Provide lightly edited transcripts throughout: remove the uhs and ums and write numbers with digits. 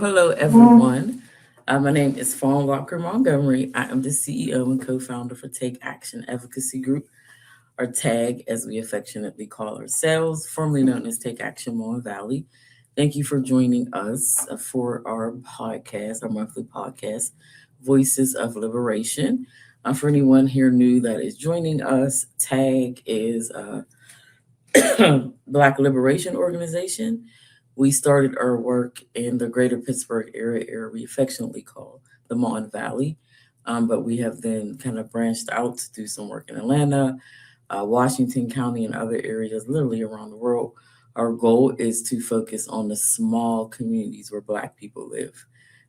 Hello, everyone. My name is Fawn Walker Montgomery. I am the CEO and co-founder for Take Action Advocacy Group, or TAG, as we affectionately call ourselves, formerly known as Take Action Mon Valley. Thank you for joining us for our podcast, our monthly podcast, Voices of Liberation. For anyone here new that is joining us, TAG is Black Liberation Organization. We started our work in the greater Pittsburgh area we affectionately call the Mon Valley. But we have then kind of branched out to do some work in Atlanta, Washington County, and other areas literally around the world. Our goal is to focus on the small communities where Black people live.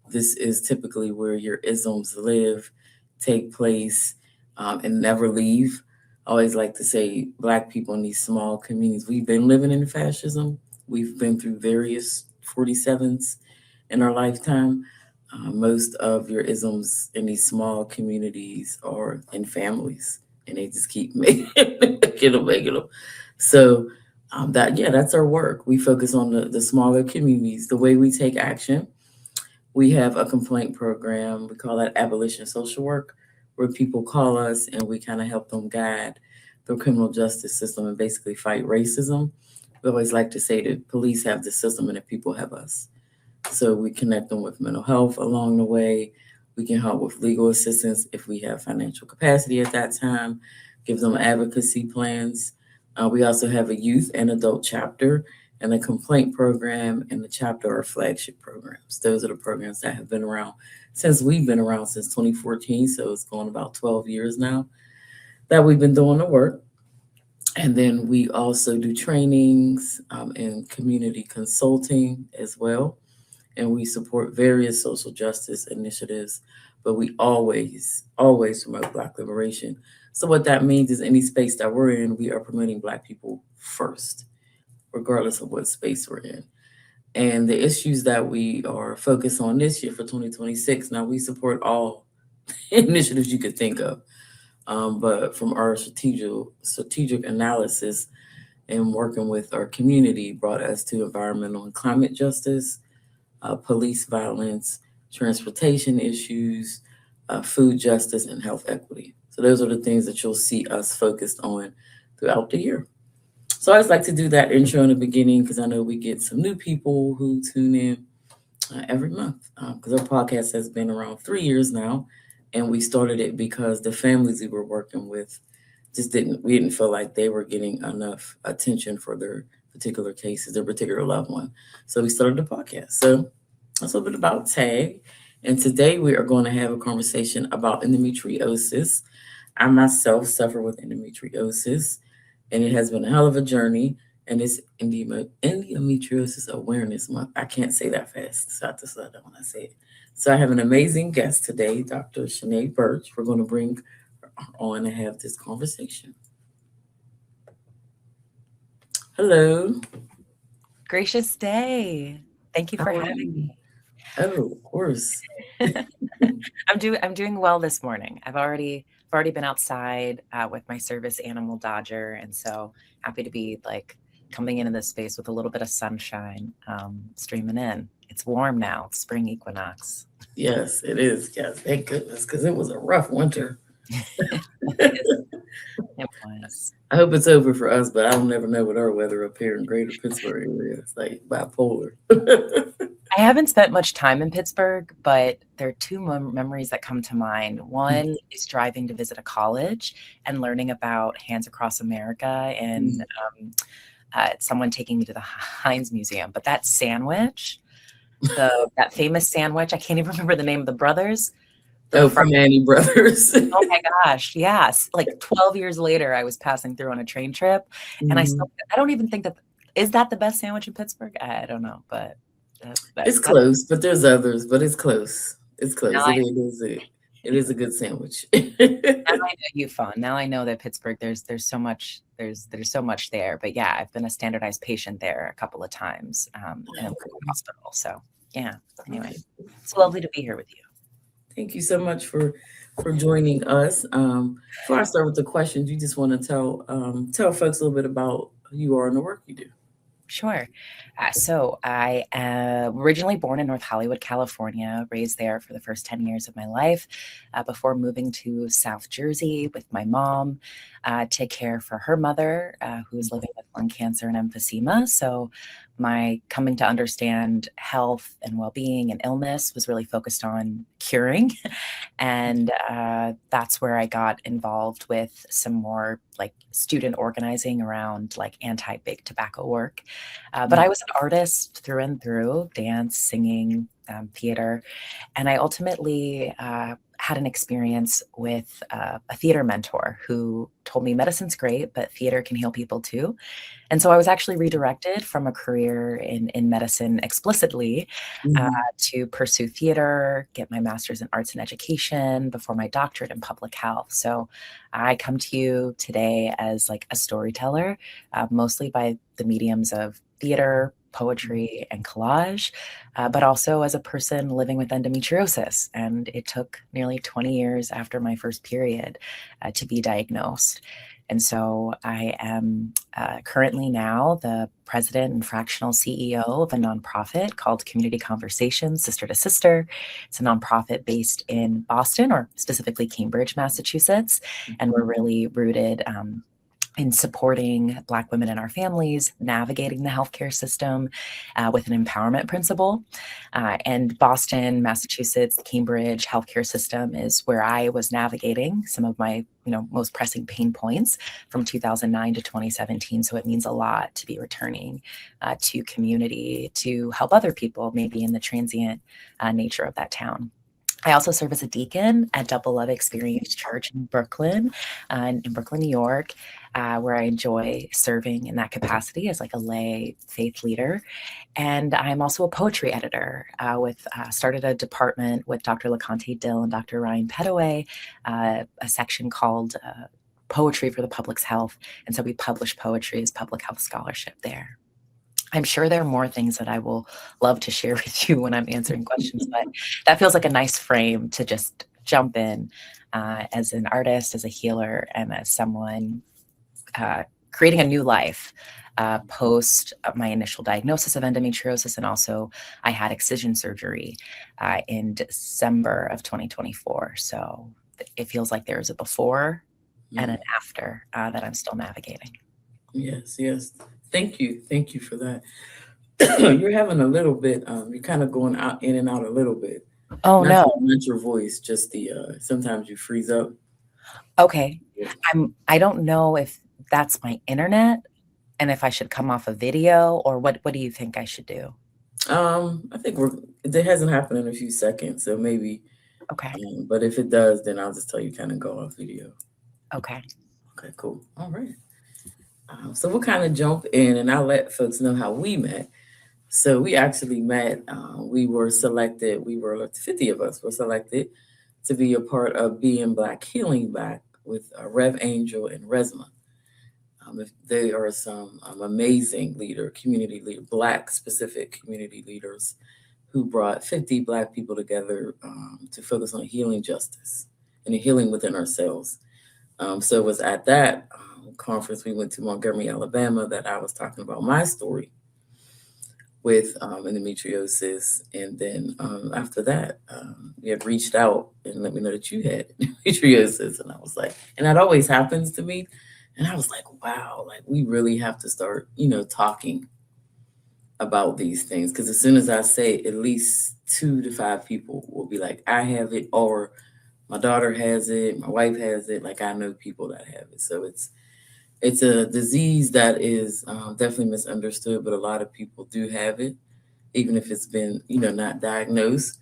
This is typically where your isms live, take place, and never leave. I always like to say Black people in these small communities, we've been living in fascism. We've been through various 47s in our lifetime. Most of your isms in these small communities are in families, and they just keep making them. So that's our work. We focus on the smaller communities. The way we take action, we have a complaint program. We call that abolition social work, where people call us and we kind of help them guide the criminal justice system and basically fight racism. We always like to say that police have the system and the people have us. So we connect them with mental health along the way. We can help with legal assistance if we have financial capacity at that time, give them advocacy plans. We also have a youth and adult chapter, and the complaint program and the chapter are flagship programs. Those are the programs that have been around since we've been around since 2014. So it's going about 12 years now that we've been doing the work. And then we also do trainings and community consulting as well. And we support various social justice initiatives, but we always promote Black liberation. So what that means is any space that we're in, we are promoting Black people first, regardless of what space we're in. And the issues that we are focused on this year for 2026, now we support all initiatives you could think of. But from our strategic analysis and working with our community brought us to environmental and climate justice, police violence, transportation issues, food justice, and health equity. So those are the things that you'll see us focused on throughout the year. So I just like to do that intro in the beginning because I know we get some new people who tune in every month because our podcast has been around 3 years now, and we started it because the families we were working with we didn't feel like they were getting enough attention for their particular cases, their particular loved one. So we started the podcast. So that's a little bit about TAG. And today we are going to have a conversation about endometriosis. I myself suffer with endometriosis, and it has been a hell of a journey. And it's Endometriosis Awareness Month. I can't say that fast, so I have to slow down when I say it. So I have an amazing guest today, Dr. Shanae Burch. We're going to bring her on and have this conversation. Hello. Gracious day. Thank you for How are having you? me. Oh, of course. I'm doing well this morning. I've already been outside with my service animal Dodger, and so happy to be like coming into this space with a little bit of sunshine streaming in. It's warm now, it's spring equinox. Yes, it is. Yes, thank goodness, because it was a rough winter. It was. I hope it's over for us, but I don't never know with our weather up here in greater Pittsburgh area. It's like bipolar. I haven't spent much time in Pittsburgh, but there are two memories that come to mind. One is driving to visit a college and learning about Hands Across America and someone taking me to the Heinz Museum. But that sandwich, that famous sandwich, I can't even remember the name of the brothers. Oh, from Annie Brothers. Oh my gosh, yes. Like 12 years later, I was passing through on a train trip, and I don't even think is that the best sandwich in Pittsburgh? I don't know, but It's close, but there's others, but it's close. It's close. Now It is a good sandwich. now I know you, Fawn. Now I know that Pittsburgh, there's so much there. But yeah, I've been a standardized patient there a couple of times in a hospital. So yeah. Anyway, it's lovely to be here with you. Thank you so much for joining us. Before I start with the questions, you just want to tell folks a little bit about who you are and the work you do. Sure. So I am originally born in North Hollywood, California, raised there for the first 10 years of my life before moving to South Jersey with my mom to care for her mother, who was living with lung cancer and emphysema. So my coming to understand health and well-being and illness was really focused on curing. And that's where I got involved with some more like student organizing around like anti-big tobacco work. But I was an artist through and through, dance, singing, theater. And I ultimately had an experience with a theater mentor who told me medicine's great, but theater can heal people too. And so I was actually redirected from a career in medicine explicitly Mhm. to pursue theater, get my master's in arts and education before my doctorate in public health. So I come to you today as like a storyteller, mostly by the mediums of theater, poetry, and collage, but also as a person living with endometriosis. And it took nearly 20 years after my first period to be diagnosed. And so I am currently now the president and fractional CEO of a nonprofit called Community Conversations, Sister to Sister. It's a nonprofit based in Boston, or specifically Cambridge, Massachusetts. And we're really rooted in supporting Black women and our families, navigating the healthcare system with an empowerment principle. And Boston, Massachusetts, Cambridge healthcare system is where I was navigating some of my most pressing pain points from 2009 to 2017. So it means a lot to be returning to community to help other people, maybe in the transient nature of that town. I also serve as a deacon at Double Love Experience Church in Brooklyn, New York, where I enjoy serving in that capacity as like a lay faith leader. And I'm also a poetry editor. With started a department with Dr. LeConte Dill and Dr. Ryan Pettaway, a section called Poetry for the Public's Health. And so we publish poetry as public health scholarship there. I'm sure there are more things that I will love to share with you when I'm answering questions, but that feels like a nice frame to just jump in as an artist, as a healer, and as someone creating a new life post my initial diagnosis of endometriosis. And also, I had excision surgery in December of 2024. So it feels like there's a before and an after that I'm still navigating. Yes, yes. Thank you for that. You're having a little bit. You're kind of going out in and out a little bit. Oh, no. Not your voice, just the. Sometimes you freeze up. Okay. I don't know if that's my internet and if I should come off a video, or what do you think I should do? I think we're. It hasn't happened in a few seconds, so maybe. Okay. But if it does, then I'll just tell you kind of go off video. Okay. Okay, cool. All right. So we'll kind of jump in, and I'll let folks know how we met. So we actually met. We were selected. We were 50 of us were selected to be a part of Being Black Healing Back with Rev Angel and Resma. If they are some amazing community leader, Black specific community leaders who brought 50 Black people together to focus on healing justice and healing within ourselves. So it was at that conference we went to Montgomery, Alabama, that I was talking about my story with endometriosis. And then after that, you had reached out and let me know that you had endometriosis. And I was like, and that always happens to me. And I was like, wow, like we really have to start, talking about these things. Because as soon as I say, at least 2 to 5 people will be like, I have it, or my daughter has it, my wife has it. Like I know people that have it. So it's a disease that is definitely misunderstood, but a lot of people do have it, even if it's been, not diagnosed.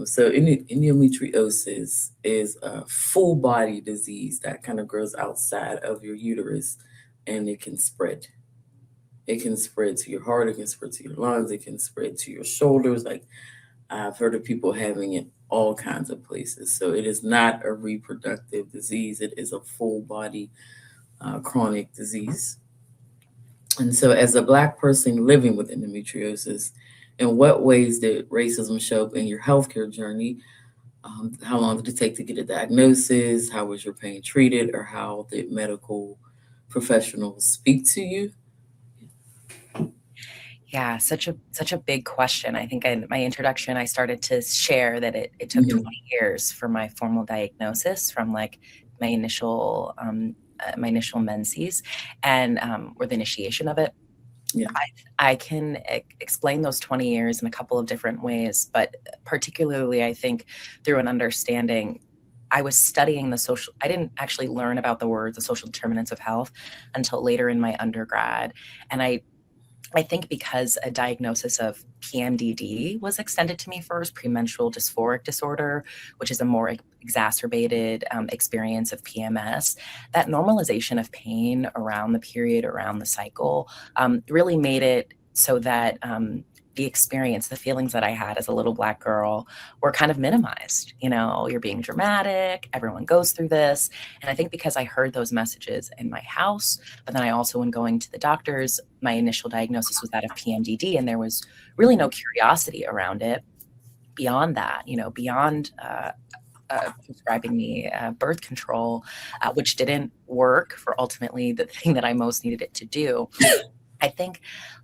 So endometriosis is a full body disease that kind of grows outside of your uterus, and it can spread. It can spread to your heart, it can spread to your lungs, it can spread to your shoulders. Like I've heard of people having it all kinds of places. So it is not a reproductive disease, it is a full body chronic disease. And so, as a Black person living with endometriosis, in what ways did racism show up in your healthcare journey? How long did it take to get a diagnosis? How was your pain treated? Or how did medical professionals speak to you? Yeah, such a big question. I think in my introduction, I started to share that it took Mhm. 20 years for my formal diagnosis from like my initial menses and or the initiation of it. Yeah. I can explain those 20 years in a couple of different ways, but particularly I think through an understanding. I was studying the social, I didn't actually learn about the word, the social determinants of health until later in my undergrad. And I think because a diagnosis of PMDD was extended to me first, premenstrual dysphoric disorder, which is a more exacerbated experience of PMS, that normalization of pain around the period, around the cycle, really made it so that the experience, the feelings that I had as a little Black girl were kind of minimized. You know, you're being dramatic, everyone goes through this. And I think because I heard those messages in my house, but then I also, when going to the doctors, my initial diagnosis was that of PMDD, and there was really no curiosity around it beyond that, you know, beyond prescribing me birth control, which didn't work for ultimately the thing that I most needed it to do. I think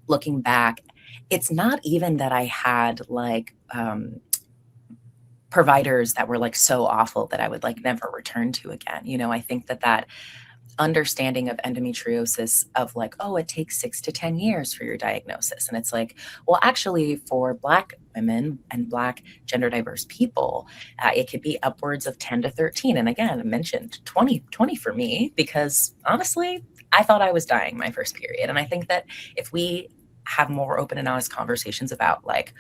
looking back, it's not even that I had like providers that were like so awful that I would like never return to again. You know, I think that understanding of endometriosis of like, oh, it takes 6 to 10 years for your diagnosis. And it's like, well, actually, for Black women and Black gender diverse people, it could be upwards of 10 to 13. And again, I mentioned 20 for me, because honestly, I thought I was dying my first period. And I think that if we have more open and honest conversations about like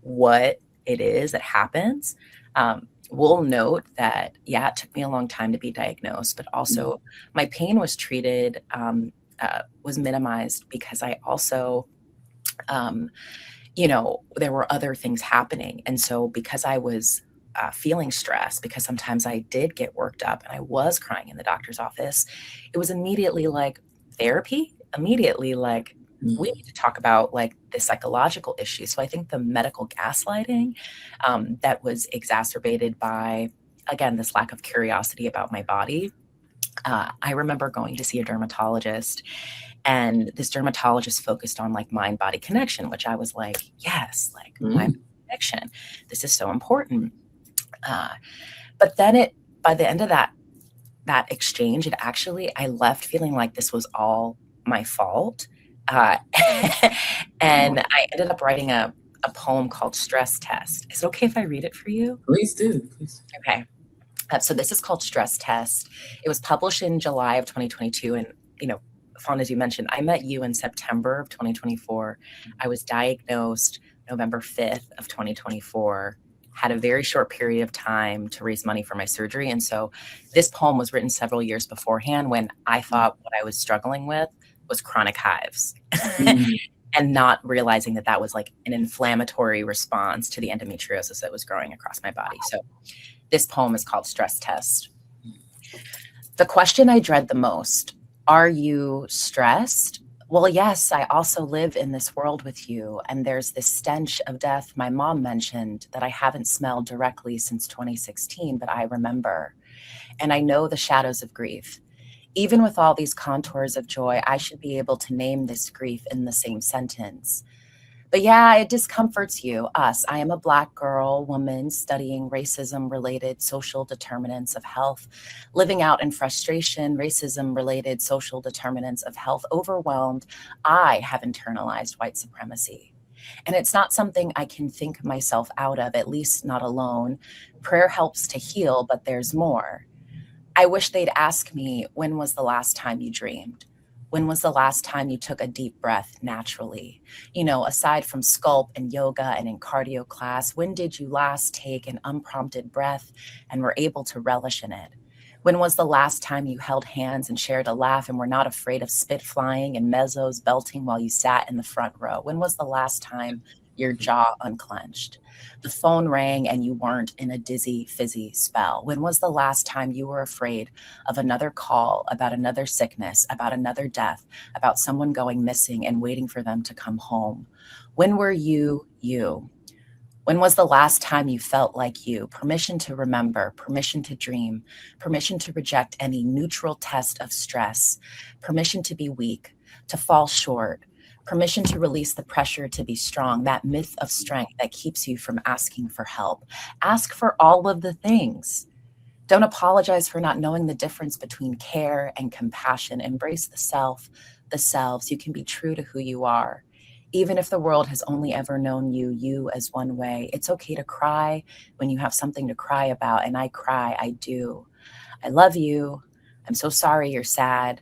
what it is that happens, we'll note that, yeah, it took me a long time to be diagnosed, but also my pain was treated, was minimized because I also, um, you know, there were other things happening. And so because I was feeling stressed, because sometimes I did get worked up and I was crying in the doctor's office, it was immediately like therapy, immediately like, we need to talk about like the psychological issue. So I think the medical gaslighting that was exacerbated by, again, this lack of curiosity about my body. I remember going to see a dermatologist, and this dermatologist focused on like mind body connection, which I was like, yes, like mind Mhm. connection. This is so important. Uh, but then by the end of that exchange, it actually, I left feeling like this was all my fault. Uh, Wow. and I ended up writing a poem called Stress Test. Is it okay if I read it for you? Please do. Please. Okay. So this is called Stress Test. It was published in July of 2022. And, you know, Fawn, as you mentioned, I met you in September of 2024. I was diagnosed November 5th of 2024, had a very short period of time to raise money for my surgery. And so this poem was written several years beforehand, when I thought what I was struggling with was chronic hives. Mhm. And not realizing that that was like an inflammatory response to the endometriosis that was growing across my body. So this poem is called Stress Test. The question I dread the most: are you stressed? Well, yes, I also live in this world with you, and there's this stench of death my mom mentioned that I haven't smelled directly since 2016, but I remember. And I know the shadows of grief. Even with all these contours of joy, I should be able to name this grief in the same sentence. But yeah, it discomforts you, us. I am a Black girl, woman studying racism related social determinants of health, living out in frustration, racism related social determinants of health, overwhelmed. I have internalized white supremacy. And it's not something I can think myself out of, at least not alone. Prayer helps to heal, but there's more. I wish they'd ask me, when was the last time you dreamed? When was the last time you took a deep breath naturally? You know, aside from sculpt and yoga and in cardio class, when did you last take an unprompted breath and were able to relish in it? When was the last time you held hands and shared a laugh and were not afraid of spit flying and mezzos belting while you sat in the front row? When was the last time your jaw unclenched? The phone rang and you weren't in a dizzy, fizzy spell. When was the last time you were afraid of another call about another sickness, about another death, about someone going missing and waiting for them to come home? When were you, you? When was the last time you felt like you? Permission to remember, permission to dream, permission to reject any neutral test of stress, permission to be weak, to fall short, Permission to release the pressure to be strong, that myth of strength that keeps you from asking for help. Ask for all of the things. Don't apologize for not knowing the difference between care and compassion. Embrace the self, the selves. You can be true to who you are. Even if the world has only ever known you as one way, it's okay to cry when you have something to cry about. And I cry, I do. I love you. I'm so sorry you're sad.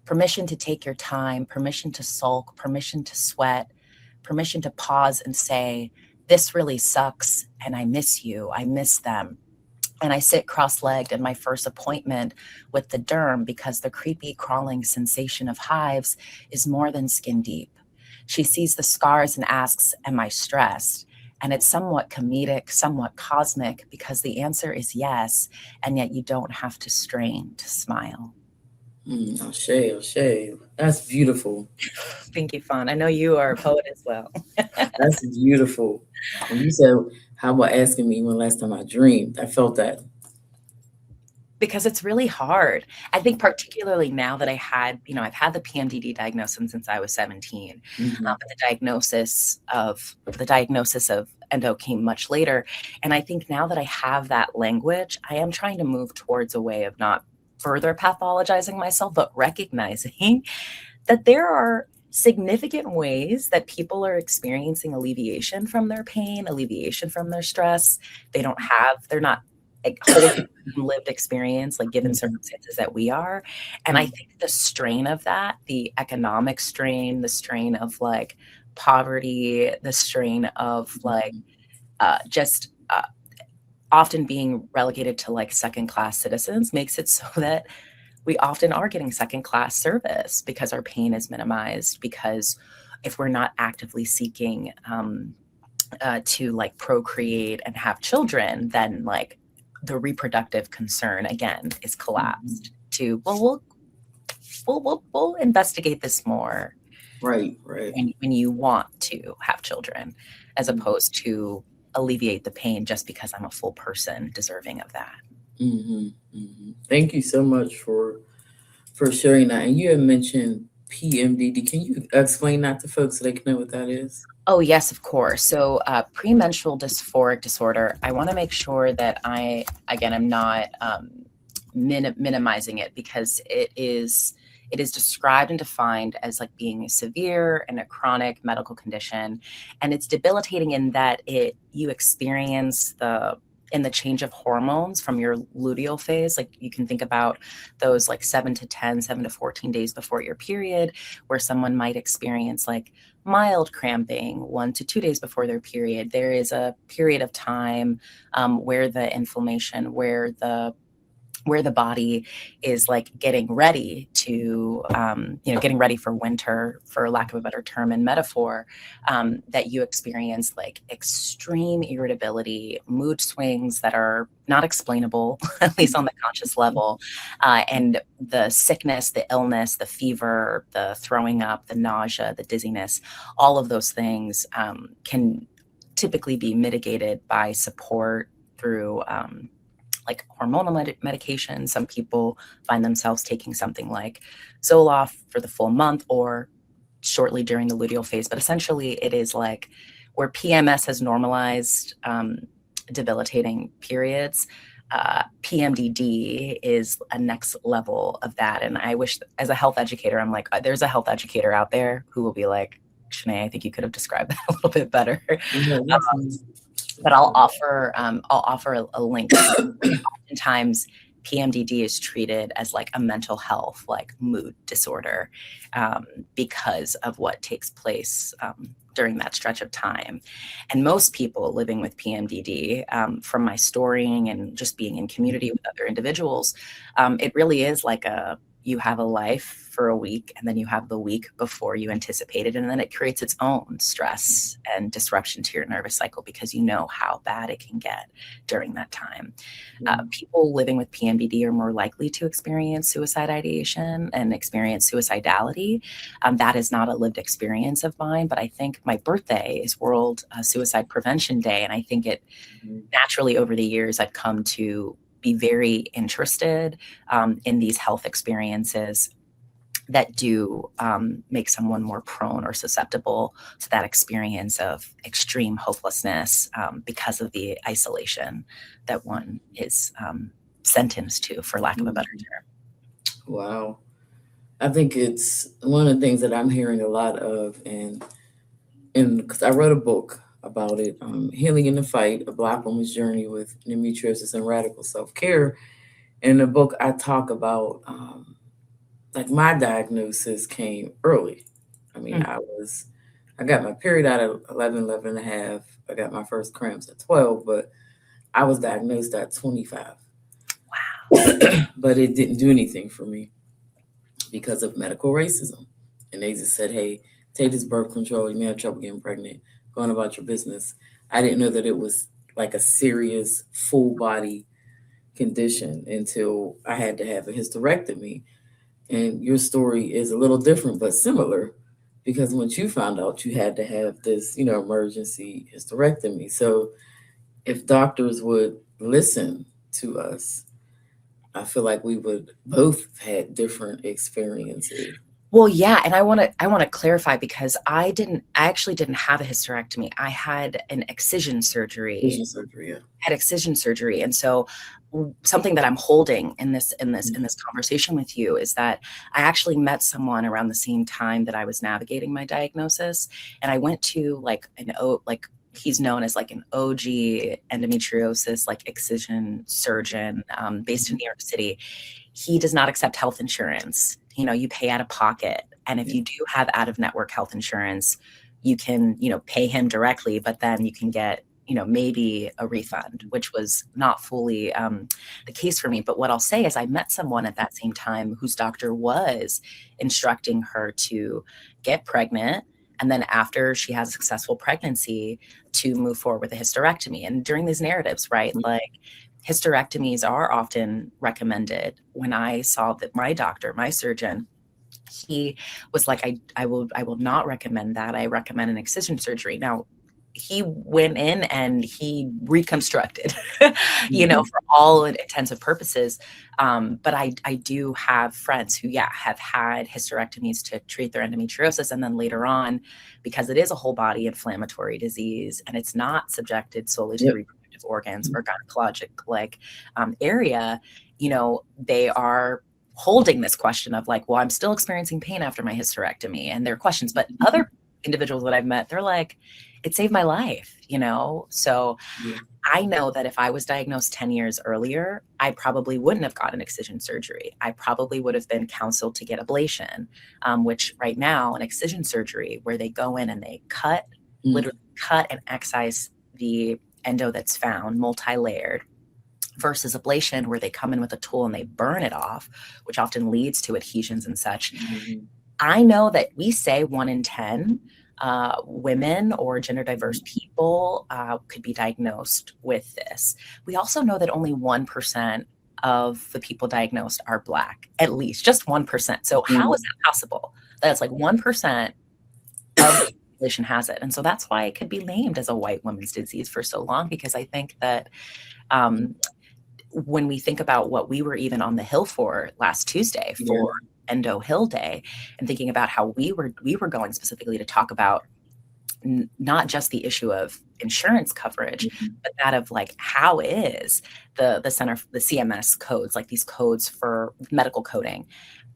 Permission to take your time, permission to sulk, permission to sweat, permission to pause and say, this really sucks. And I miss you. I miss them. And I sit cross-legged in my first appointment with the derm because the creepy crawling sensation of hives is more than skin deep. She sees the scars and asks, am I stressed? And it's somewhat comedic, somewhat cosmic, because the answer is yes, and yet you don't have to strain to smile. O'Shea. That's beautiful. Thank you, Fawn. I know you are a poet as well. That's beautiful. And you said, how about asking me when last time I dreamed? I felt that. Because it's really hard. I think particularly now that I've had the PMDD diagnosis since I was 17, but the diagnosis of endo came much later. And I think now that I have that language, I am trying to move towards a way of not further pathologizing myself, but recognizing that there are significant ways that people are experiencing alleviation from their pain, alleviation from their stress. They're not like holding lived experience, like given circumstances that we are. And I think the strain of that, the economic strain, the strain of like poverty, the strain of like just often being relegated to like second-class citizens makes it so that we often are getting second-class service because our pain is minimized, because if we're not actively seeking to like procreate and have children, then like the reproductive concern again is collapsed to, well, we'll investigate this more. Right. When you want to have children, as opposed to alleviate the pain just because I'm a full person deserving of that. Thank you so much for sharing that. And you had mentioned PMDD. Can you explain that to folks so they can know what that is? Oh, yes, of course. So premenstrual dysphoric disorder, I want to make sure that I'm not minimizing it, because it is described and defined as like being severe and a chronic medical condition. And it's debilitating in that you experience in the change of hormones from your luteal phase. Like you can think about those like 7 to 14 days before your period, where someone might experience like mild cramping 1 to 2 days before their period. There is a period of time where the inflammation, where the body is like getting ready to, getting ready for winter, for lack of a better term and metaphor, that you experience like extreme irritability, mood swings that are not explainable, at least on the conscious level. And the sickness, the illness, the fever, the throwing up, the nausea, the dizziness, all of those things can typically be mitigated by support through like hormonal medication. Some people find themselves taking something like Zoloft for the full month or shortly during the luteal phase. But essentially it is like where PMS has normalized debilitating periods, PMDD is a next level of that. And I wish, as a health educator, I'm like, there's a health educator out there who will be like, Shanae, I think you could have described that a little bit better. But I'll offer a link. Oftentimes, PMDD is treated as like a mental health, like mood disorder, because of what takes place during that stretch of time. And most people living with PMDD, from my storying and just being in community with other individuals, it really is like you have a life for a week, and then you have the week before you anticipated, and then it creates its own stress and disruption to your nervous cycle, because you know how bad it can get during that time. People living with PMDD are more likely to experience suicide ideation and experience suicidality. That is not a lived experience of mine, but I think my birthday is World Suicide Prevention Day, and I think it naturally over the years I've come to be very interested in these health experiences that do make someone more prone or susceptible to that experience of extreme hopelessness because of the isolation that one is sentenced to, for lack of a better Mhm. term. Wow. I think it's one of the things that I'm hearing a lot of, and because I wrote a book about it, Healing in the Fight, a Black woman's journey with endometriosis and radical self-care. In the book, I talk about like my diagnosis came early. I mean, Mm. I got my period out at 11, 11 and a half. I got my first cramps at 12, but I was diagnosed at 25. But it didn't do anything for me because of medical racism. And they just said, hey, take this birth control. You may have trouble getting pregnant. Going about your business. I didn't know that it was like a serious full body condition until I had to have a hysterectomy. And your story is a little different but similar because once you found out you had to have this, emergency hysterectomy. So if doctors would listen to us, I feel like we would both have had different experiences. Well, yeah, and I want to clarify because I actually didn't have a hysterectomy. I had an excision surgery. Vision surgery, yeah. Had excision surgery, and so something that I'm holding in this Mhm. conversation with you is that I actually met someone around the same time that I was navigating my diagnosis, and I went to like he's known as like an OG endometriosis like excision surgeon based in Mhm. New York City. He does not accept health insurance. You pay out of pocket. And if Yeah. you do have out of network health insurance, you can, pay him directly, but then you can get, maybe a refund, which was not fully the case for me. But what I'll say is I met someone at that same time whose doctor was instructing her to get pregnant. And then after she has a successful pregnancy, to move forward with a hysterectomy. And during these narratives, right, Mhm. like hysterectomies are often recommended. When I saw that my doctor, my surgeon, he was like, I will not recommend that. I recommend an excision surgery. Now, he went in and he reconstructed, Mhm. for all intensive purposes. But I do have friends who, yeah, have had hysterectomies to treat their endometriosis. And then later on, because it is a whole body inflammatory disease and it's not subjected solely to the Yep. reproductive organs or gynecologic like area, they are holding this question of like, well, I'm still experiencing pain after my hysterectomy, and their questions. But Mhm. other individuals that I've met, they're like, it saved my life. So Yeah. I know that if I was diagnosed 10 years earlier, I probably wouldn't have gotten excision surgery. I probably would have been counseled to get ablation, which right now, an excision surgery where they go in and they Mm. literally cut and excise the endo that's found, multi-layered, versus ablation where they come in with a tool and they burn it off, which often leads to adhesions and such. Mhm. I know that we say 1 in 10 women or gender diverse Mhm. people could be diagnosed with this. We also know that only 1% of the people diagnosed are Black, at least just 1%. So, how is Mhm. that possible? That it's like 1% of the population has it. And so that's why it could be named as a white woman's disease for so long, because I think that um, when we think about what we were even on the Hill for last Tuesday Yeah. for Endo Hill Day, and thinking about how we were going specifically to talk about not just the issue of insurance coverage, Mhm. but that of like how is the center, the CMS codes, like these codes for medical coding,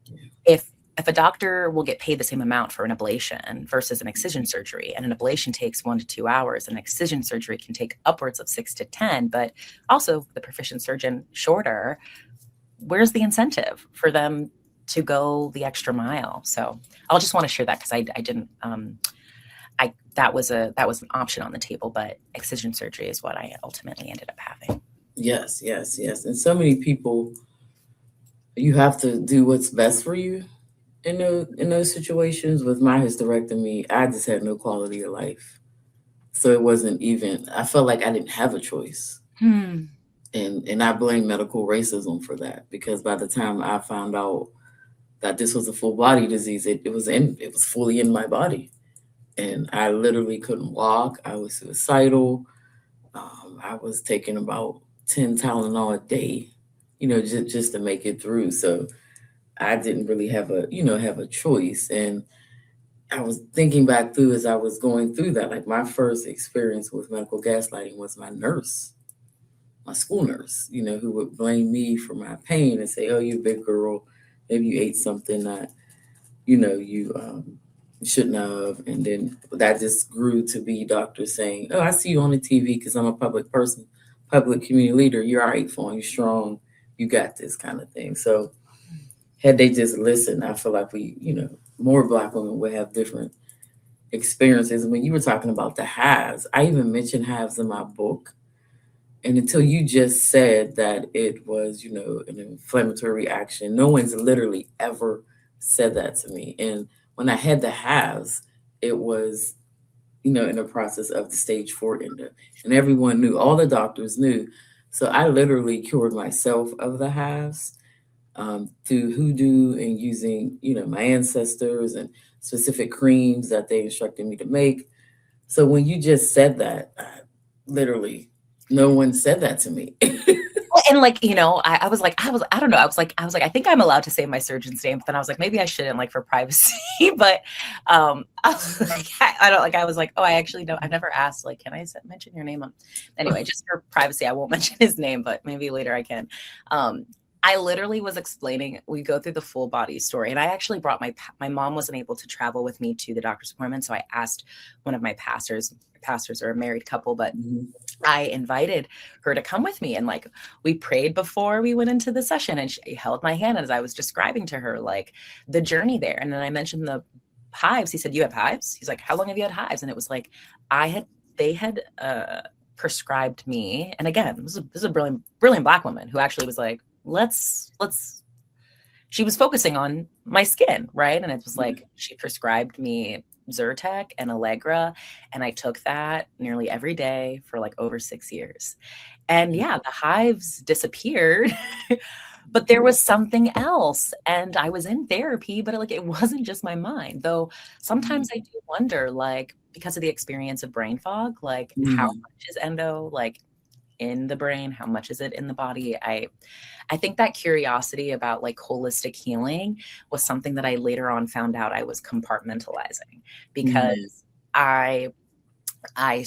Yeah. if a doctor will get paid the same amount for an ablation versus an excision surgery, and an ablation takes 1 to 2 hours, an excision surgery can take upwards of 6 to 10, but also the proficient surgeon shorter, where's the incentive for them to go the extra mile? So I'll just want to share that because I didn't I that was an option on the table, but excision surgery is what I ultimately ended up having. Yes, yes, yes. And so many people, you have to do what's best for you in those situations. With my hysterectomy, I just had no quality of life. So it wasn't even, I felt like I didn't have a choice. Hmm. And I blame medical racism for that because by the time I found out that this was a full body disease, it was fully in my body. And I literally couldn't walk. I was suicidal. I was taking about 10 Tylenol a day, just to make it through. So I didn't really have a choice. And I was thinking back through as I was going through that, like my first experience with medical gaslighting was my nurse, my school nurse, who would blame me for my pain and say, "Oh, you big girl, maybe you ate something that you shouldn't have." And then that just grew to be doctors saying, "Oh, I see you on the TV because I'm a public person, public community leader. You're all right, Fawn. You're strong. You got this," kind of thing. So had they just listened, I feel like more Black women would have different experiences. When you were talking about the halves, I even mentioned halves in my book. And until you just said that it was, an inflammatory reaction, no one's literally ever said that to me. And when I had the halves, it was, in the process of the stage 4 endo. And everyone knew, all the doctors knew. So I literally cured myself of the halves through hoodoo and using, my ancestors and specific creams that they instructed me to make. So when you just said that, literally, no one said that to me. Well, and like, I don't know. I was like, I think I'm allowed to say my surgeon's name, but then I was like, maybe I shouldn't, like, for privacy. But I was like, I don't like. I was like, oh, I actually don't. I've never asked, like, can I mention your name? Anyway, just for privacy, I won't mention his name, but maybe later I can. I literally was explaining. We go through the full body story, and I actually brought my mom wasn't able to travel with me to the doctor's appointment, so I asked one of my pastors. Pastors are a married couple, but Mhm. I invited her to come with me, and like we prayed before we went into the session, and she held my hand as I was describing to her like the journey there. And then I mentioned the hives. He said, "You have hives?" He's like, "How long have you had hives?" And it was like they had prescribed me. And again, this is a brilliant Black woman who actually was like, let's she was focusing on my skin, right? And it was like she prescribed me Zyrtec and Allegra, and I took that nearly every day for like over 6 years. And yeah, the hives disappeared, but there was something else. And I was in therapy, but it wasn't just my mind. Though sometimes I do wonder, like, because of the experience of brain fog, like how Mhm. much is endo like in the brain? How much is it in the body? I think that curiosity about like holistic healing was something that I later on found out I was compartmentalizing, Mhm. because I I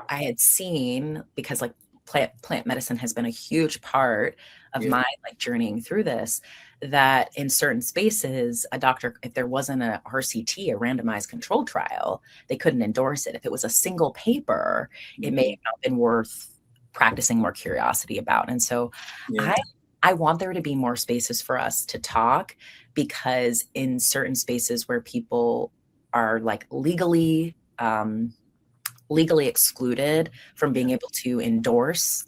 I had seen, because like plant medicine has been a huge part of Yeah. my like journeying through this, that in certain spaces a doctor, if there wasn't a RCT, a randomized control trial, they couldn't endorse it. If it was a single paper, it may Mhm. have not been worth practicing more curiosity about. And so Yeah. I I want there to be more spaces for us to talk, because in certain spaces where people are like legally excluded from being able to endorse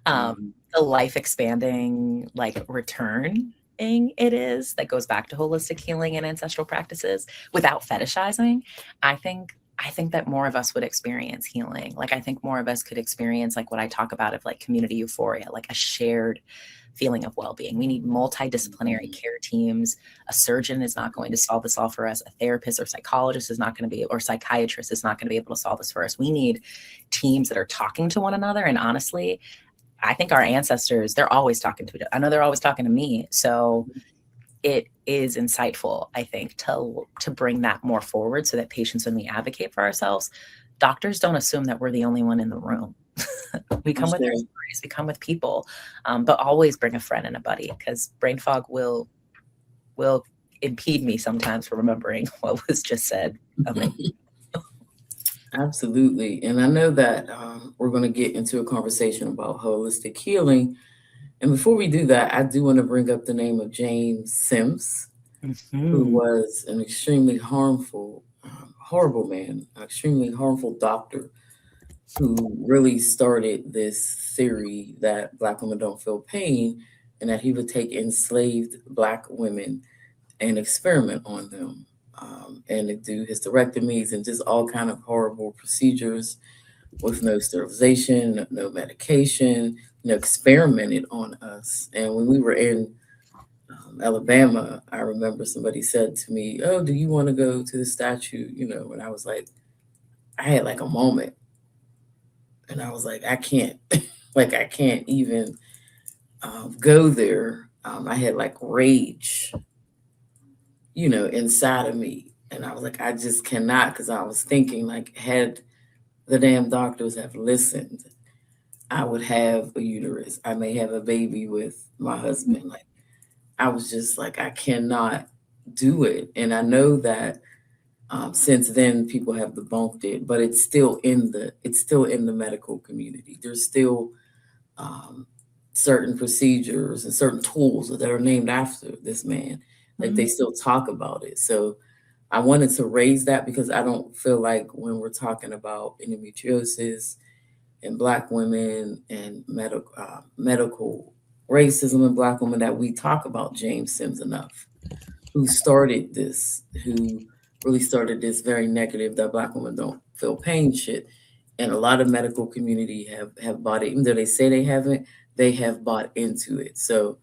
um, Mhm. the life expanding like return thing it is, that goes back to holistic healing and ancestral practices without fetishizing. I think that more of us would experience healing. Like I think more of us could experience like what I talk about of like community euphoria, like a shared feeling of well-being. We need multidisciplinary Mhm. care teams. A surgeon is not going to solve this all for us. A therapist or psychologist is not going to be, or psychiatrist is not going to be able to solve this for us. We need teams that are talking to one another. And honestly, I think our ancestors, they're always talking to each other. I know they're always talking to me. So it is insightful, I think, to bring that more forward, so that patients, when we advocate for ourselves, doctors don't assume that we're the only one in the room. We For come with our sure. stories, we come with people, but always bring a friend and a buddy, because brain fog will impede me sometimes from remembering what was just said a minute. Absolutely. And I know that we're going to get into a conversation about holistic healing. And before we do that, I do want to bring up the name of James Sims, who Mhm. was an extremely harmful, horrible man, extremely harmful doctor who really started this theory that Black women don't feel pain, and that he would take enslaved Black women and experiment on them, and do hysterectomies and just all kind of horrible procedures with no sterilization, no medication, experimented on us. And when we were in Alabama, I remember somebody said to me, "Oh, do you want to go to the statue?" And I was like, I had like a moment, and I was like, I can't, like, I can't even go there. I had like rage, inside of me. And I was like, I just cannot, because I was thinking, like, had the damn doctors have listened, I would have a uterus. I may have a baby with my husband. Like, I was just like, I cannot do it. And I know that since then people have debunked it, but it's still in the medical community. There's still um, certain procedures and certain tools that are named after this man. Like they Mhm. still talk about it. So I wanted to raise that because I don't feel like when we're talking about endometriosis and Black women and medical racism in Black women that we talk about James Sims enough, who really started this very negative that Black women don't feel pain shit. And a lot of medical community have bought it, even though they say they haven't, they have bought into it. So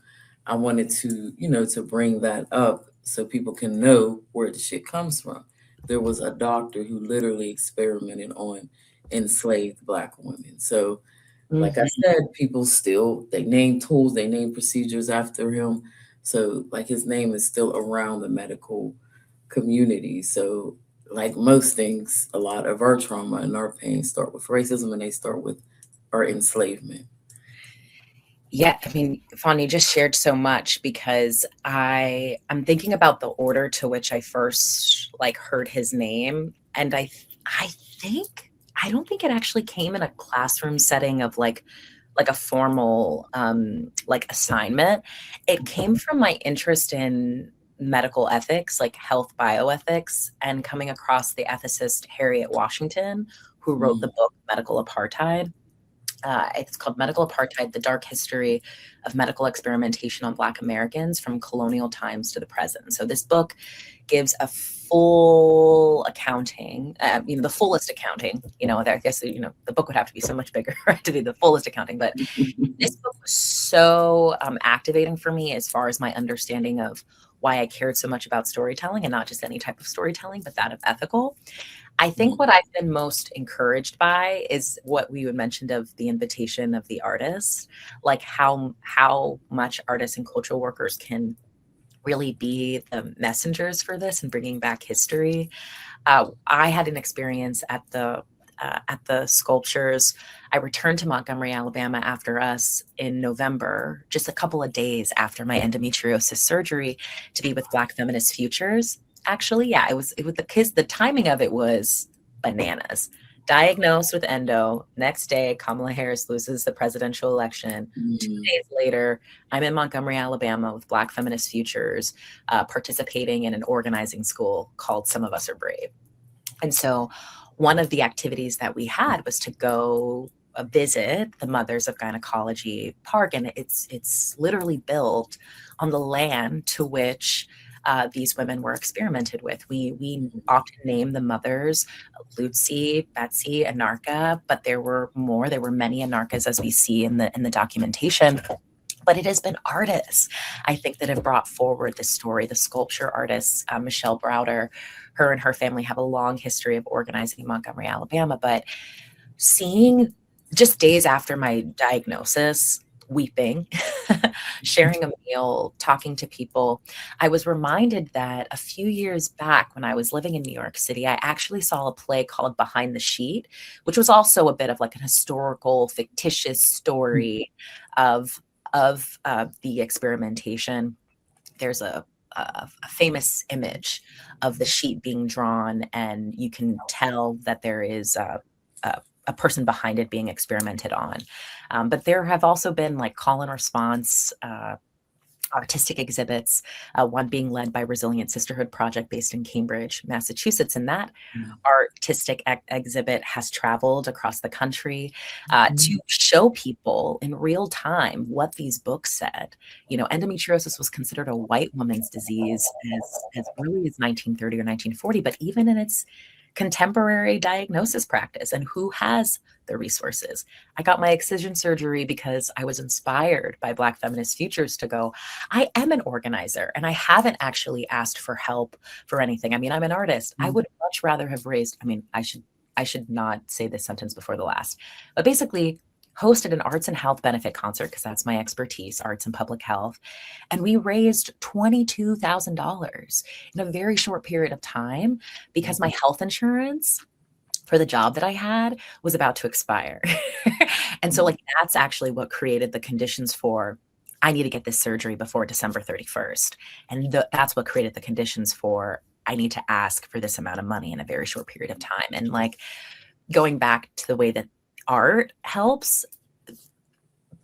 I wanted to bring that up so people can know where the shit comes from. There was a doctor who literally experimented on enslaved Black women. So like I Mhm. said, people still they name tools, they name procedures after him. So like his name is still around the medical community. So like most things, a lot of our trauma and our pain start with racism and they start with our enslavement. Yeah, I mean, Fawn, you just shared so much because I'm thinking about the order to which I first like heard his name, and I think I don't think it actually came in a classroom setting of like a formal like assignment. It came from my interest in medical ethics, like health bioethics, and coming across the ethicist Harriet Washington, who wrote the Mm, book Medical Apartheid. It's called Medical Apartheid: The Dark History of Medical Experimentation on Black Americans from Colonial Times to the Present. So this book gives a full accounting, the fullest accounting. I guess the book would have to be so much bigger right, to be the fullest accounting. But this book was so activating for me as far as my understanding of why I cared so much about storytelling, and not just any type of storytelling, but that of ethical. I think mm, what I've been most encouraged by is what we had mentioned of the invitation of the artist, like how much artists and cultural workers can really be the messengers for this and bringing back history. I had an experience at the sculptures. I returned to Montgomery, Alabama after us in November, just a couple of days after my endometriosis surgery, to be with Black Feminist Futures. Actually, yeah, it was the kids. The timing of it was bananas. Diagnosed with endo. Next day, Kamala Harris loses the presidential election. Two mm, days later, I'm in Montgomery, Alabama with Black Feminist Futures, participating in an organizing school called Some of Us Are Brave. And so one of the activities that we had was to go visit the Mothers of Gynecology Park, and it's literally built on the land to which these women were experimented with. We often name the mothers Lucy, Betsy, Anarcha, but there were more. There were many Anarchas, as we see in the documentation. But it has been artists, I think, that have brought forward this story. The sculpture artist, Michelle Browder, her and her family have a long history of organizing in Montgomery, Alabama. But seeing just days after my diagnosis, weeping, sharing a meal, talking to people, I was reminded that a few years back when I was living in New York City, I actually saw a play called Behind the Sheet, which was also a bit of like an historical, fictitious story of the experimentation. There's a famous image of the sheet being drawn, and you can tell that there is a person behind it being experimented on. But there have also been like call and response artistic exhibits, one being led by Resilient Sisterhood Project based in Cambridge, Massachusetts. And that mm, artistic exhibit has traveled across the country to mhm, show people in real time what these books said. Endometriosis was considered a white woman's disease as early as 1930 or 1940, but even in its contemporary diagnosis practice, and who has the resources. I got my excision surgery because I was inspired by Black Feminist Futures to go, I am an organizer and I haven't actually asked for help for anything. I mean, I'm an artist. I mm, would much rather have raised, I mean, I should not say this sentence before the last. But basically, hosted an arts and health benefit concert because that's my expertise, arts and public health. And we raised $22,000 in a very short period of time because my health insurance for the job that I had was about to expire. And so, like, that's actually what created the conditions for I need to get this surgery before December 31st. And that's what created the conditions for I need to ask for this amount of money in a very short period of time. And like going back to the way that art helps,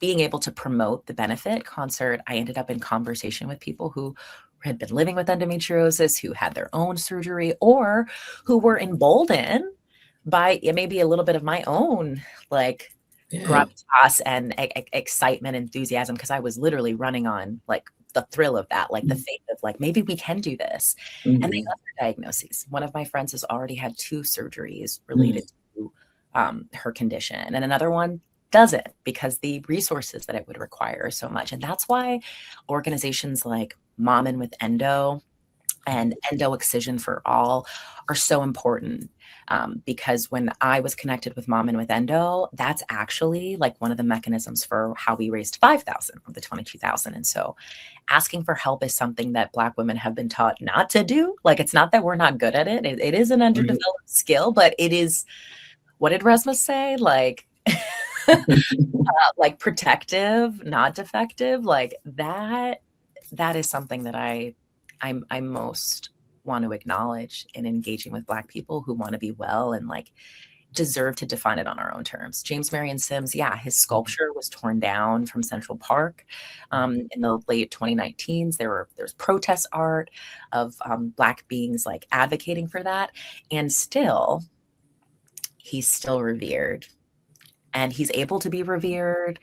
being able to promote the benefit concert, I ended up in conversation with people who had been living with endometriosis, who had their own surgery, or who were emboldened by maybe a little bit of my own like gravitas and excitement, enthusiasm, because I was literally running on like the thrill of that, like the faith of like, maybe we can do this. And they got their diagnoses. One of my friends has already had 2 surgeries related to her condition, and another one doesn't because the resources that it would require are so much. And that's why organizations like Momin with Endo and Endo Excision for All are so important. Because when I was connected with Mom and with Endo, that's actually like one of the mechanisms for how we raised 5,000 of the 22,000. And so asking for help is something that Black women have been taught not to do. Like, it's not that we're not good at it. It is an underdeveloped skill, but it is, what did Rasmus say? Like, like protective, not defective. Like that is something that I most want to acknowledge in engaging with Black people who want to be well and like deserve to define it on our own terms. James Marion Sims, yeah, his sculpture was torn down from Central Park in the late 2019s. There's protest art of Black beings like advocating for that, and still he's still revered, and he's able to be revered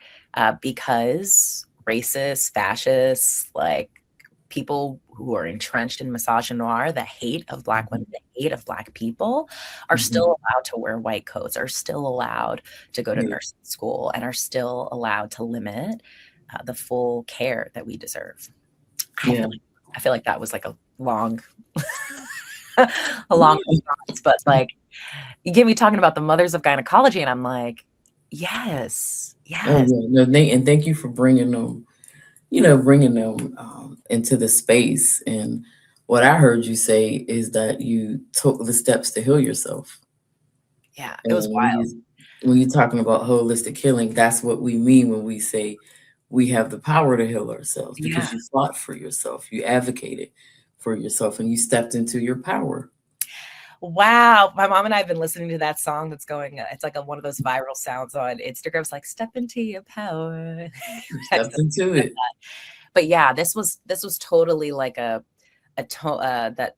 because racists, fascists, like people who are entrenched in misogynoir, the hate of Black women, the hate of Black people, are still allowed to wear white coats, are still allowed to go to nursing school, and are still allowed to limit the full care that we deserve. I feel like that was like a long, response, but like you get me talking about the mothers of gynecology, and I'm like, yes. Oh, yeah. No, and thank you for bringing them, into the space. And what I heard you say is that you took the steps to heal yourself. Yeah, it was wild. When you're talking about holistic healing, that's what we mean when we say we have the power to heal ourselves, because you fought for yourself, you advocated for yourself, and you stepped into your power. Wow. My mom and I have been listening to that song that's going, it's like one of those viral sounds on Instagram. It's like, step into your power. Stepped into it. But yeah, this was totally like that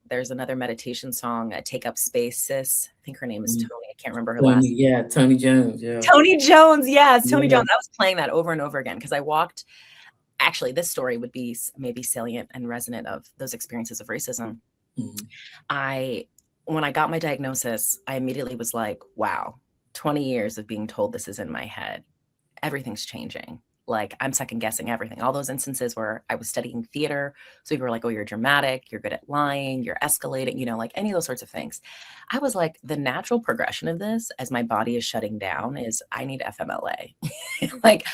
there's another meditation song, Take Up Space, Sis. I think her name is Tony. I can't remember her last name. Yeah, Tony Jones. Yeah. Tony Jones. Yes, Tony Jones. I was playing that over and over again because I walked. Actually, this story would be maybe salient and resonant of those experiences of racism. When I got my diagnosis, I immediately was like, wow, 20 years of being told this is in my head. Everything's changing. Like, I'm second guessing everything. All those instances where I was studying theater. So people were like, oh, you're dramatic, you're good at lying, you're escalating, like any of those sorts of things. I was like, the natural progression of this as my body is shutting down is I need FMLA. Like,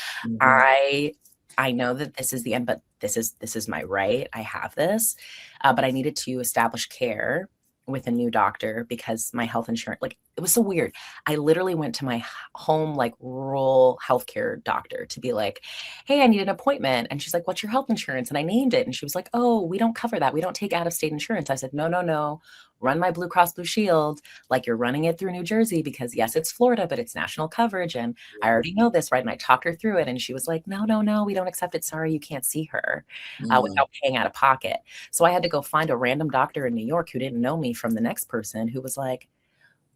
I know that this is the end, but this is my right. I have this, but I needed to establish care with a new doctor because my health insurance, like, it was so weird. I literally went to my home, like, rural healthcare doctor to be like, hey, I need an appointment. And she's like, what's your health insurance? And I named it. And she was like, oh, we don't cover that. We don't take out of state insurance. I said, no. Run my Blue Cross Blue Shield like you're running it through New Jersey, because yes, it's Florida, but it's national coverage. And I already know this, right? And I talked her through it. And she was like, no, we don't accept it. Sorry, you can't see her without paying out of pocket. So I had to go find a random doctor in New York who didn't know me from the next person, who was like,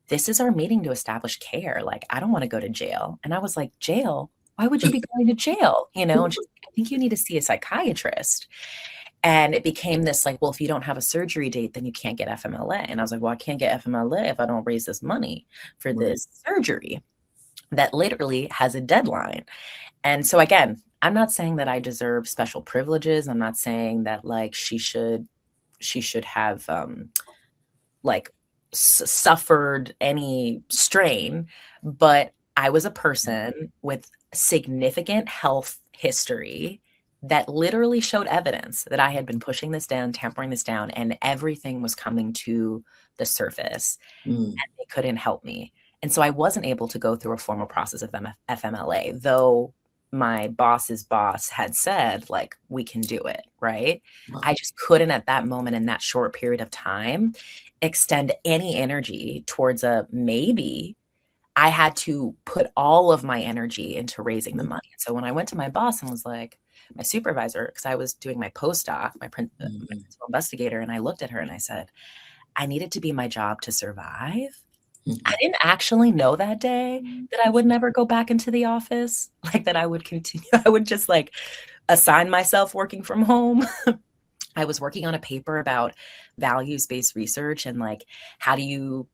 this is our meeting to establish care. Like, I don't want to go to jail. And I was like, jail? Why would you be going to jail? And she's like, I think you need to see a psychiatrist. And it became this like, well, if you don't have a surgery date, then you can't get FMLA. And I was like, well, I can't get FMLA if I don't raise this money for this surgery that literally has a deadline. And so again, I'm not saying that I deserve special privileges. I'm not saying that like she should have like suffered any strain, but I was a person with significant health history that literally showed evidence that I had been pushing this down, tampering this down, and everything was coming to the surface, Mm. and they couldn't help me. And so I wasn't able to go through a formal process of FMLA, though my boss's boss had said, like, we can do it, right? Wow. I just couldn't at that moment in that short period of time extend any energy towards a maybe. I had to put all of my energy into raising the money. So when I went to my boss and was like, my supervisor, because I was doing my postdoc, my Mhm. principal investigator, and I looked at her and I said, I need it to be my job to survive. I Mhm. didn't actually know that day that I would never go back into the office, like that I would continue. I would just like assign myself working from home. I was working on a paper about values-based research and like how do you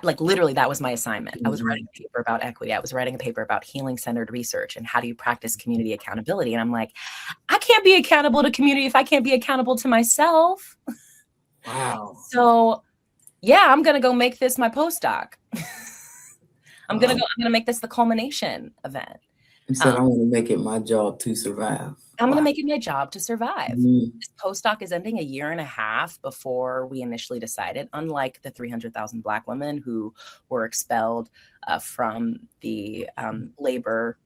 like literally that was my assignment. I was writing Mhm. a paper about equity. I was writing a paper about healing-centered research and how do you practice community accountability. And I'm like, I can't be accountable to community if I can't be accountable to myself. Wow. So yeah, I'm gonna go make this my postdoc. I'm Wow. gonna make this the culmination event. You Um, said I want to make it my job to survive. I'm gonna Wow. make it my job to survive. Mm. This postdoc is ending a year and a half before we initially decided, unlike the 300,000 Black women who were expelled from the labor,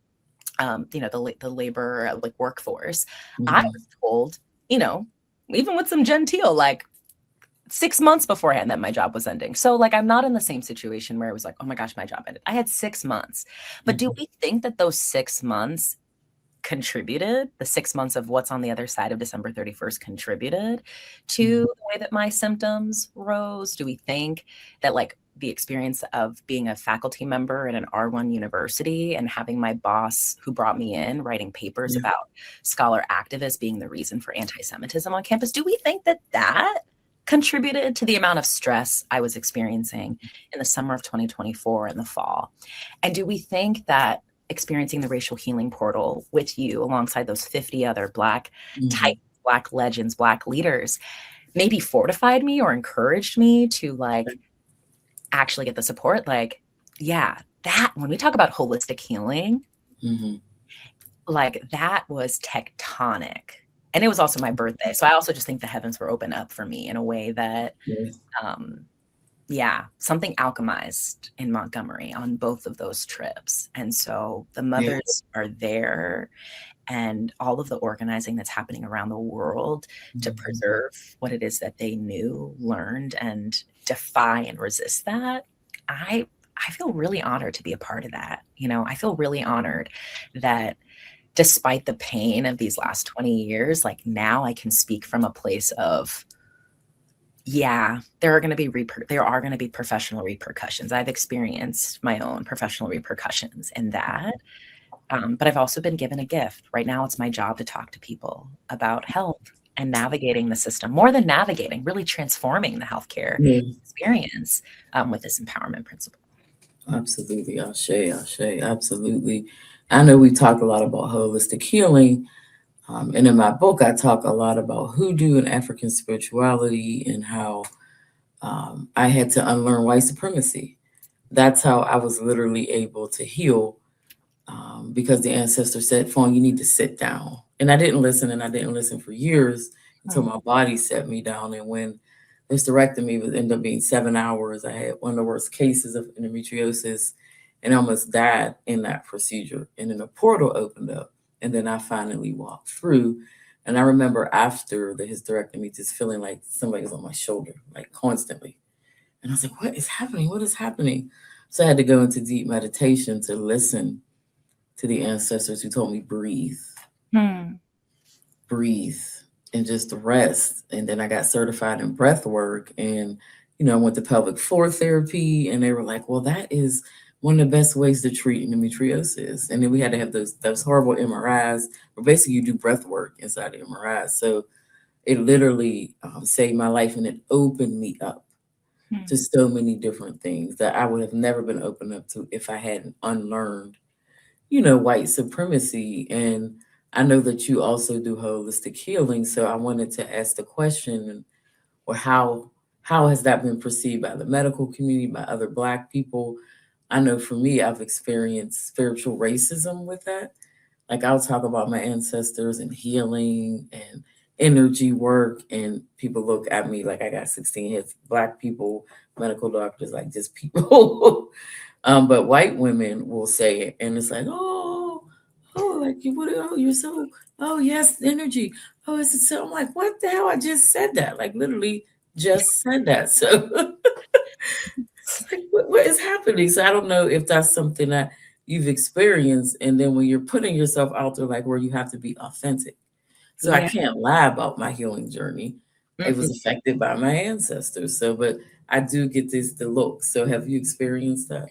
the labor like workforce. I Mhm. was told, even with some genteel, like 6 months beforehand that my job was ending. So like I'm not in the same situation where it was like, oh my gosh, my job ended. I had 6 months. But do Mhm. we think that those 6 months contributed, the 6 months of what's on the other side of December 31st contributed to Mhm. the way that my symptoms rose? Do we think that like the experience of being a faculty member at an R1 university and having my boss who brought me in writing papers Yeah. about scholar activists being the reason for anti-Semitism on campus, do we think that that contributed to the amount of stress I was experiencing in the summer of 2024 and the fall? And do we think that experiencing the racial healing portal with you alongside those 50 other Black Mhm. titans, Black legends, Black leaders maybe fortified me or encouraged me to like actually get the support? Like, yeah, that when we talk about holistic healing, Mhm. like that was tectonic. And it was also my birthday. So I also just think the heavens were open up for me in a way that Yes. um yeah, something alchemized in Montgomery on both of those trips. And so the Yeah. mothers are there and all of the organizing that's happening around the world to Mhm. preserve what it is that they knew, learned, and defy and resist that. I I feel really honored to be a part of that. I feel really honored that despite the pain of these last 20 years, like now I can speak from a place of yeah, there are going to be professional repercussions. I've experienced my own professional repercussions in that. But I've also been given a gift. Right now, it's my job to talk to people about health and navigating the system, more than navigating, really transforming the healthcare Yeah. experience with this empowerment principle. Absolutely. Ashe. Ashe. Absolutely. I know we talk a lot about holistic healing. And in my book, I talk a lot about hoodoo and African spirituality and how I had to unlearn white supremacy. That's how I was literally able to heal because the ancestor said, Fawn, you need to sit down. And I didn't listen, and I didn't listen for years until Mm. my body set me down. And when hysterectomy would end up being 7 hours, I had one of the worst cases of endometriosis and I almost died in that procedure. And then a portal opened up, and then I finally walked through. And I remember after the hysterectomy just feeling like somebody was on my shoulder, like constantly. And I was like, what is happening? What is happening? So I had to go into deep meditation to listen to the ancestors who told me breathe, Hmm. breathe, and just rest. And then I got certified in breath work, and I went to pelvic floor therapy, and they were like, well, that is one of the best ways to treat endometriosis. And then we had to have those horrible MRIs where basically you do breath work inside the MRIs. So it literally saved my life, and it opened me up to Hmm. so many different things that I would have never been open up to if I hadn't unlearned white supremacy. And I know that you also do holistic healing. So I wanted to ask the question, or how has that been perceived by the medical community, by other Black people? I know for me, I've experienced spiritual racism with that. Like I'll talk about my ancestors and healing and energy work, and people look at me like I got 16 hits. Black people, medical doctors, like just people. But white women will say it, and it's like, oh, like you would, oh, you're so, oh yes, energy. Oh, it's so. I'm like, what the hell? I just said that, like literally just said that. So like, what is happening? So I don't know if that's something that you've experienced, and then when you're putting yourself out there, like where you have to be authentic. So I Yeah. can't lie about my healing journey. It was Mm-mm. affected by my ancestors. So, but I do get this the look. So have you experienced that?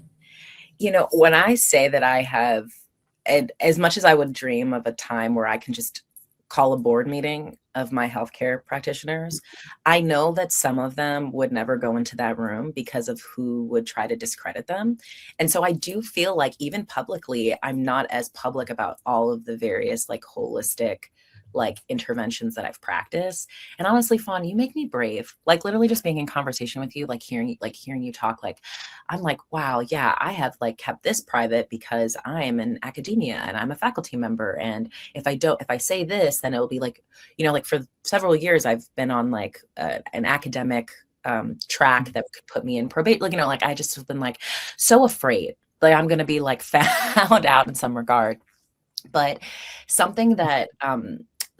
When I say that I have, and as much as I would dream of a time where I can just call a board meeting of my healthcare practitioners, I know that some of them would never go into that room because of who would try to discredit them. And so I do feel like even publicly, I'm not as public about all of the various like holistic like interventions that I've practiced. And honestly, Fawn, you make me brave. Like literally just being in conversation with you, like hearing you talk, like I'm like, wow, yeah, I have like kept this private because I'm in academia and I'm a faculty member. And if I say this, then it'll be like, like for several years, I've been on like an academic track that could put me in probate. Like, like I just have been like so afraid like I'm going to be like found out in some regard. But something that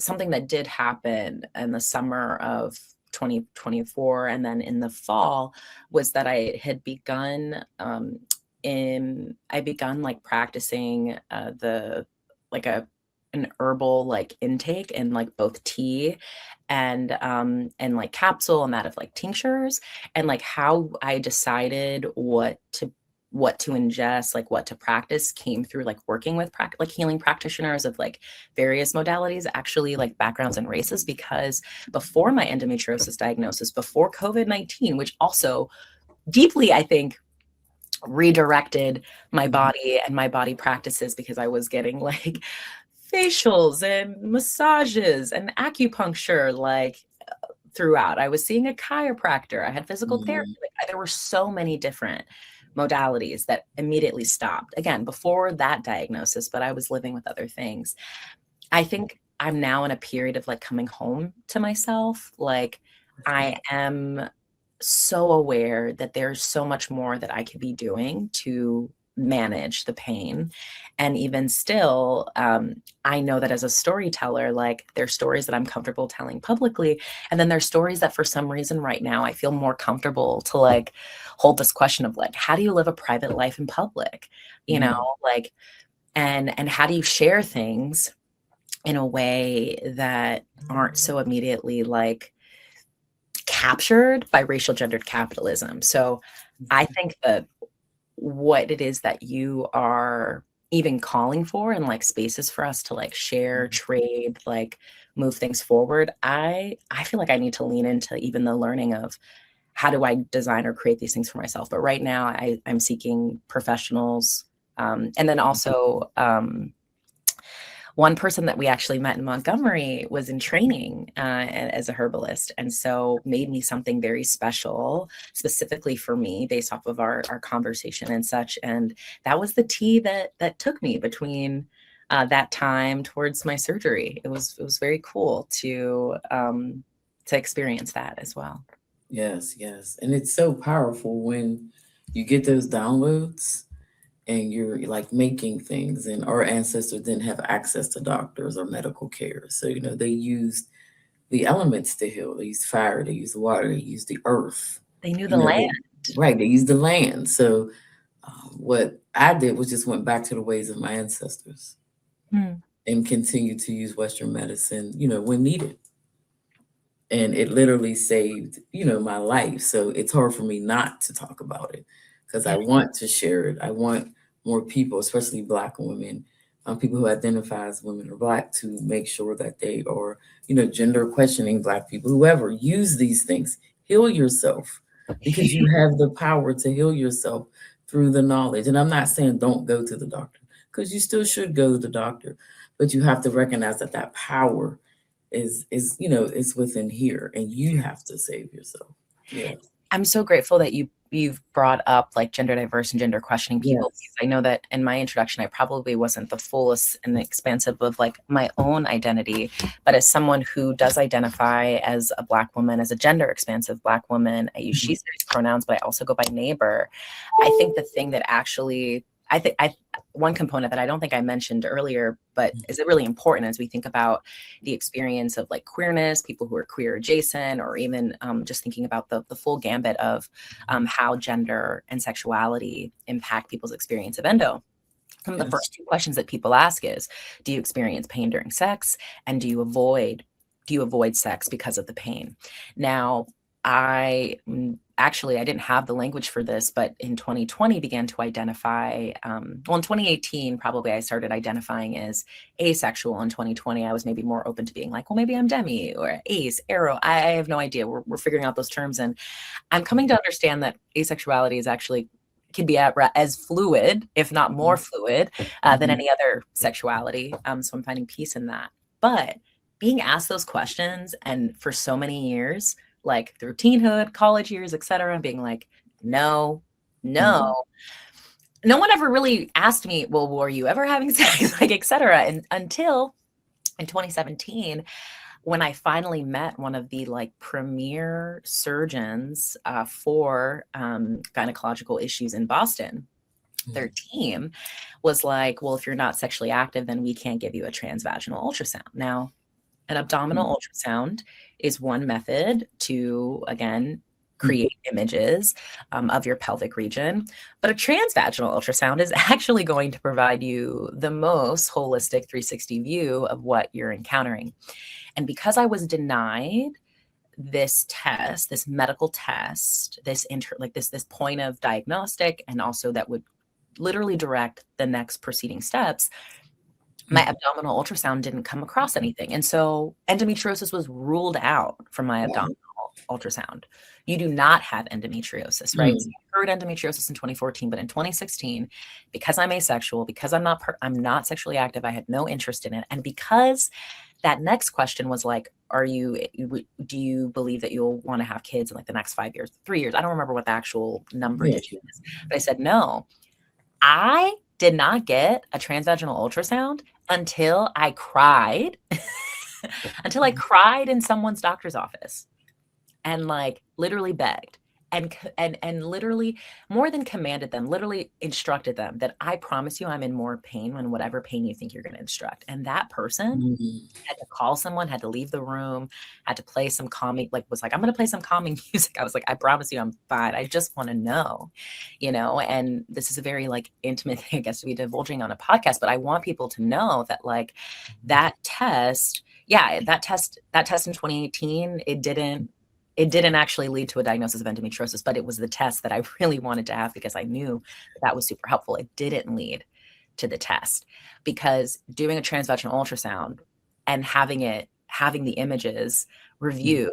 something that did happen in the summer of 2024 and then in the fall was that I begun like practicing the like an herbal like intake in like both tea and like capsule and that of like tinctures, and like how I decided what to ingest, like what to practice came through like working with like healing practitioners of like various modalities, actually like backgrounds and races, because before my endometriosis diagnosis, before COVID-19, which also deeply, I think, redirected my Mhm. body and my body practices, because I was getting like facials and massages and acupuncture like throughout. I was seeing a chiropractor. I had physical therapy. Mhm. Like, there were so many different modalities that immediately stopped. Again, before that diagnosis, but I was living with other things. I think I'm now in a period of like coming home to myself. Like I am so aware that there's so much more that I could be doing to manage the pain. And even still, I know that as a storyteller, like there's stories that I'm comfortable telling publicly. And then there's stories that for some reason right now I feel more comfortable to like hold this question of like, how do you live a private life in public? You know, Mhm. like, and how do you share things in a way that aren't so immediately like captured by racial gendered capitalism. So I think that what it is that you are even calling for and like spaces for us to like share, trade, like move things forward, I feel like I need to lean into even the learning of how do I design or create these things for myself. But right now I'm seeking professionals. And then also one person that we actually met in Montgomery was in training as a herbalist, and so made me something very special specifically for me based off of our conversation and such. And that was the tea that took me between that time towards my surgery. It was very cool to experience that as well. Yes, yes. And it's so powerful when you get those downloads and you're like making things. And our ancestors didn't have access to doctors or medical care. So, they used the elements to heal. They used fire, they used water, they used the earth. They knew You the know, land. they, right, they used the land. So what I did was just went back to the ways of my ancestors Hmm. and continued to use Western medicine, when needed. And it literally saved, my life. So it's hard for me not to talk about it because I Yeah. want to share it. I want more people, especially Black women, people who identify as women or Black, to make sure that they are, gender questioning Black people, whoever, use these things. Heal yourself because you have the power to heal yourself through the knowledge. And I'm not saying don't go to the doctor, because you still should go to the doctor, but you have to recognize that power is within here, and you have to save yourself. Yeah. I'm so grateful that you've brought up like gender diverse and gender questioning people. Yes. I know that in my introduction, I probably wasn't the fullest and expansive of like my own identity, but as someone who does identify as a Black woman, as a gender expansive Black woman, I use she, series pronouns, but I also go by neighbor. I think the thing that actually, one component that I don't think I mentioned earlier, but is it really important as we think about the experience of like queerness, people who are queer adjacent, or even just thinking about the full gambit of how gender and sexuality impact people's experience of endo. Some of the first two questions that people ask is, do you experience pain during sex? And do you avoid sex because of the pain? Now, I didn't have the language for this, but in 2020 began to identify, in 2018, probably I started identifying as asexual. In 2020, I was maybe more open to being like, well, maybe I'm demi or ace, arrow. I have no idea. We're figuring out those terms. And I'm coming to understand that asexuality is actually can be as fluid, if not more fluid, than any other sexuality. So I'm finding peace in that. But being asked those questions, and for so many years, like through teenhood, college years, et cetera, and being like, no one ever really asked me, well, were you ever having sex, like, et cetera. And until in 2017, when I finally met one of the like premier surgeons for gynecological issues in Boston, their team was like, well, if you're not sexually active, then we can't give you a transvaginal ultrasound. Now, an abdominal ultrasound is one method to, again, create images of your pelvic region. But a transvaginal ultrasound is actually going to provide you the most holistic 360 view of what you're encountering. And because I was denied this test, this medical test, this point of diagnostic, and also that would literally direct the next proceeding steps, my abdominal ultrasound didn't come across anything. And so endometriosis was ruled out from my abdominal ultrasound. You do not have endometriosis, right? So I heard endometriosis in 2014, but in 2016, because I'm asexual, because I'm not sexually active, I had no interest in it. And because that next question was like, do you believe that you'll want to have kids in like the next 5 years, 3 years? I don't remember what the actual number is, but I said, no, I did not get a transvaginal ultrasound until I cried, until I cried in someone's doctor's office and like literally begged and literally more than commanded them, literally instructed them that I promise you I'm in more pain than whatever pain you think you're going to instruct. And that person had to call someone, had to leave the room, had to play some calming, was like, I'm going to play some calming music. I was like, I promise you I'm fine. I just want to know, and this is a very like intimate thing, I guess, to be divulging on a podcast, but I want people to know that like that test in 2018, it didn't actually lead to a diagnosis of endometriosis, but it was the test that I really wanted to have because I knew that was super helpful. It didn't lead to the test because doing a transvaginal ultrasound and having the images reviewed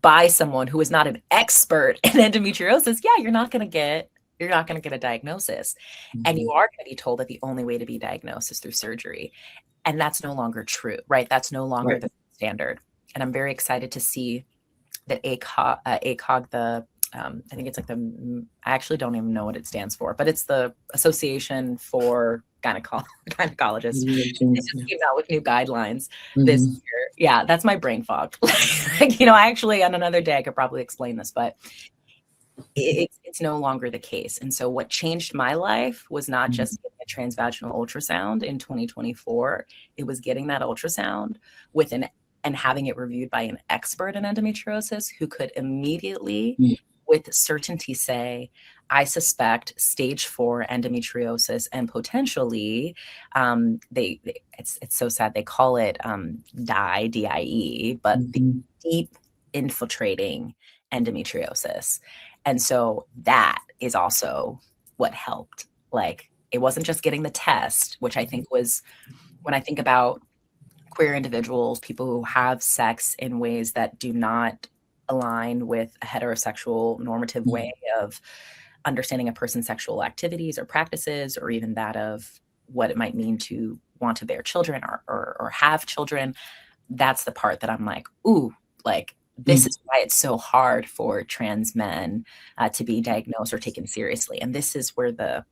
by someone who is not an expert in endometriosis, you're not going to get a diagnosis. And you are going to be told that the only way to be diagnosed is through surgery. And that's no longer true, right? That's no longer the standard. And I'm very excited to see that ACOG, I think it's like I actually don't even know what it stands for, but it's the Association for Gynecologists. They just came out with new guidelines this year. Yeah, that's my brain fog. I actually, on another day, I could probably explain this, but it's no longer the case. And so what changed my life was not just getting a transvaginal ultrasound in 2024. It was getting that ultrasound and having it reviewed by an expert in endometriosis who could immediately, with certainty, say, I suspect stage 4 endometriosis and potentially, it's so sad they call it DIE, but the deep infiltrating endometriosis. And so that is also what helped. Like, it wasn't just getting the test, which I think was, when I think about queer individuals, people who have sex in ways that do not align with a heterosexual normative way of understanding a person's sexual activities or practices, or even that of what it might mean to want to bear children or have children. That's the part that I'm like, ooh, like this is why it's so hard for trans men to be diagnosed or taken seriously. And this is where the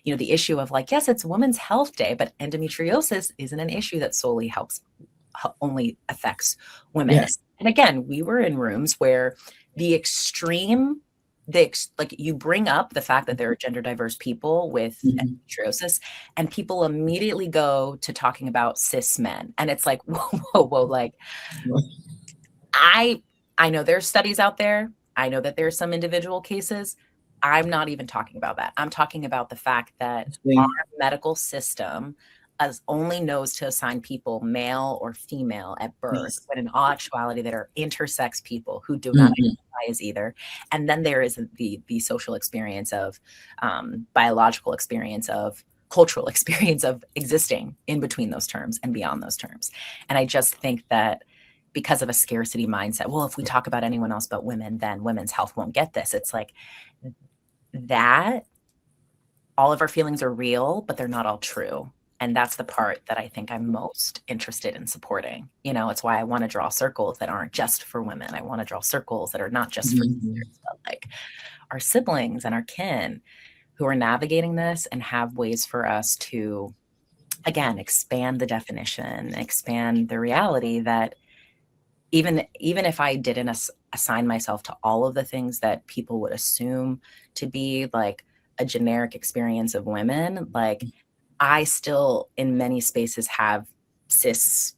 issue of like, yes, it's Women's Health Day, but endometriosis isn't an issue that solely only affects women. Yes. And again, we were in rooms where like you bring up the fact that there are gender diverse people with endometriosis, and people immediately go to talking about cis men. And it's like, whoa, like I know there's studies out there. I know that there's some individual cases. I'm not even talking about that. I'm talking about the fact that our medical system only knows to assign people male or female at birth, but in all actuality, that are intersex people who do not identify as either. And then there is the social experience of biological experience of cultural experience of existing in between those terms and beyond those terms. And I just think that because of a scarcity mindset, well, if we talk about anyone else but women, then women's health won't get this. It's like that all of our feelings are real, but they're not all true. And that's the part that I think I'm most interested in supporting. It's why I want to draw circles that aren't just for women. I want to draw circles that are not just for sisters, but like our siblings and our kin who are navigating this and have ways for us to, again, expand the definition, expand the reality that even if I didn't assign myself to all of the things that people would assume to be like a generic experience of women, like I still in many spaces have cis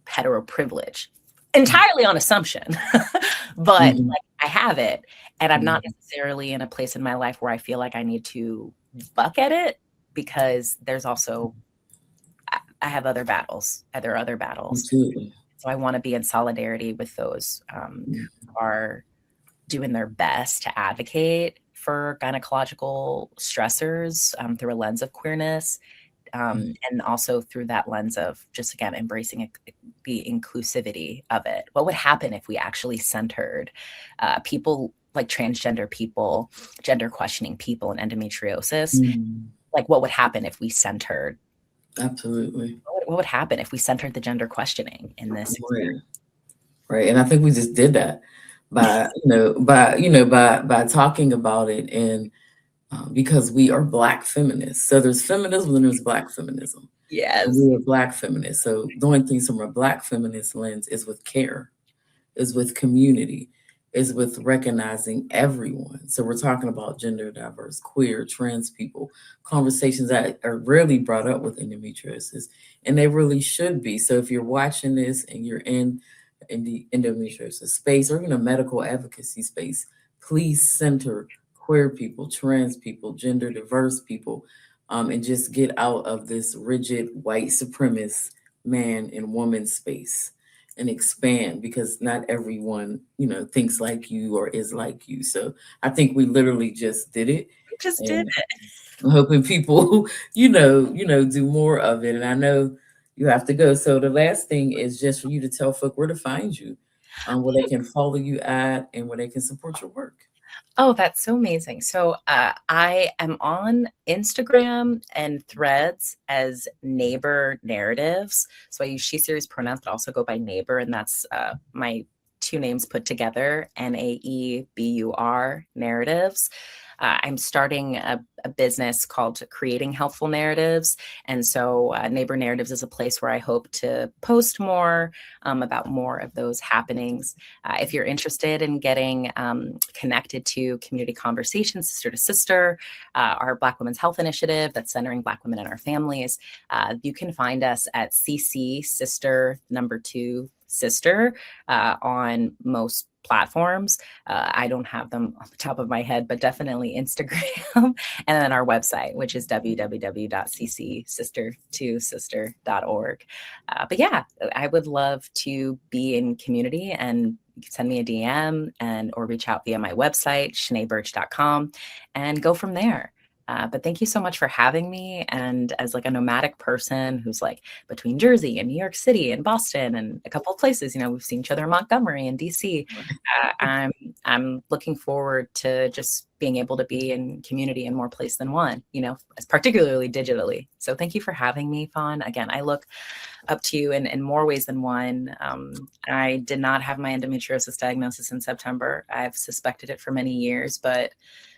hetero privilege entirely on assumption, but like I have it, and I'm not necessarily in a place in my life where I feel like I need to buck at it, because there's also, I have other battles. There are other battles. Absolutely. So I want to be in solidarity with those who are doing their best to advocate for gynecological stressors through a lens of queerness, and also through that lens of just, again, embracing the inclusivity of it. What would happen if we actually centered people like transgender people, gender questioning people, and endometriosis? Like, what would happen if we centered? Absolutely. What would happen if we centered the gender questioning in this experience? Right. And I think we just did that by talking about it, and because we are Black feminists. So there's feminism and there's Black feminism. Yes. And we are Black feminists. So doing things from a Black feminist lens is with care, is with community, is with recognizing everyone. So we're talking about gender diverse, queer, trans people, conversations that are rarely brought up with endometriosis, and they really should be. So if you're watching this and you're in the endometriosis space or even a medical advocacy space, please center queer people, trans people, gender diverse people, and just get out of this rigid white supremacist man and woman space and expand, because not everyone, thinks like you or is like you. So I think we literally just did it. We just did it. I'm hoping people, do more of it. And I know you have to go. So the last thing is just for you to tell folk where to find you, where they can follow you at, and where they can support your work. Oh, that's so amazing. So I am on Instagram and Threads as Neighbor Narratives. So I use she series pronouns, but also go by Neighbor. And that's my two names put together, NAEBUR Narratives. I'm starting a business called Creating Healthful Narratives. And so Neighbor Narratives is a place where I hope to post more about more of those happenings. If you're interested in getting connected to community conversations, sister to sister, our Black Women's Health Initiative that's centering Black women and our families, you can find us at CC Sister #2 Sister on most platforms. I don't have them off the top of my head, but definitely Instagram, and then our website, which is www.ccsister2sister.org. But yeah, I would love to be in community, and you can send me a DM or reach out via my website, shanaeburch.com, and go from there. But thank you so much for having me. And as like a nomadic person who's like between Jersey and New York City and Boston and a couple of places, we've seen each other in Montgomery and DC. I'm looking forward to just being able to be in community in more place than one, particularly digitally. So thank you for having me, Fawn. Again, I look up to you in more ways than one. I did not have my endometriosis diagnosis in September. I've suspected it for many years, but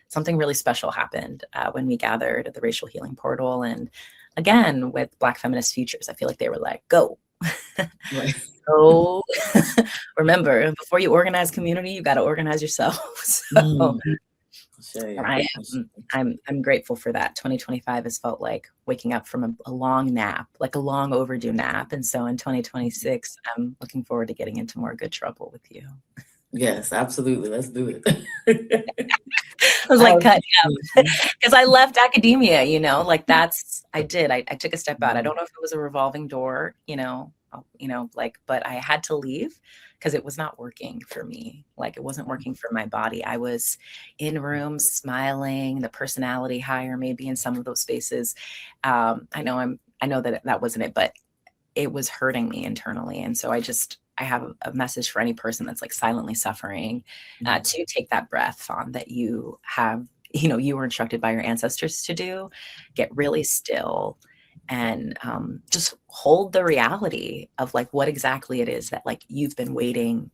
something really special happened when we gathered at the Racial Healing Portal. And again, with Black Feminist Futures, I feel like they were like, go. Right. So remember, before you organize community, you got to organize yourself. So I'm grateful for that. 2025 has felt like waking up from a long nap, like a long overdue nap. And so in 2026, I'm looking forward to getting into more good trouble with you. Yes, absolutely. Let's do it. I was like cutting up because I left academia, like I did. I took a step out. I don't know if it was a revolving door, but I had to leave because it was not working for me. Like it wasn't working for my body. I was in rooms smiling, the personality higher, maybe in some of those spaces. I know that wasn't it, but it was hurting me internally. And so I have a message for any person that's like silently suffering to take that breath on that you have, you were instructed by your ancestors to do. Get really still and just hold the reality of like what exactly it is that like you've been waiting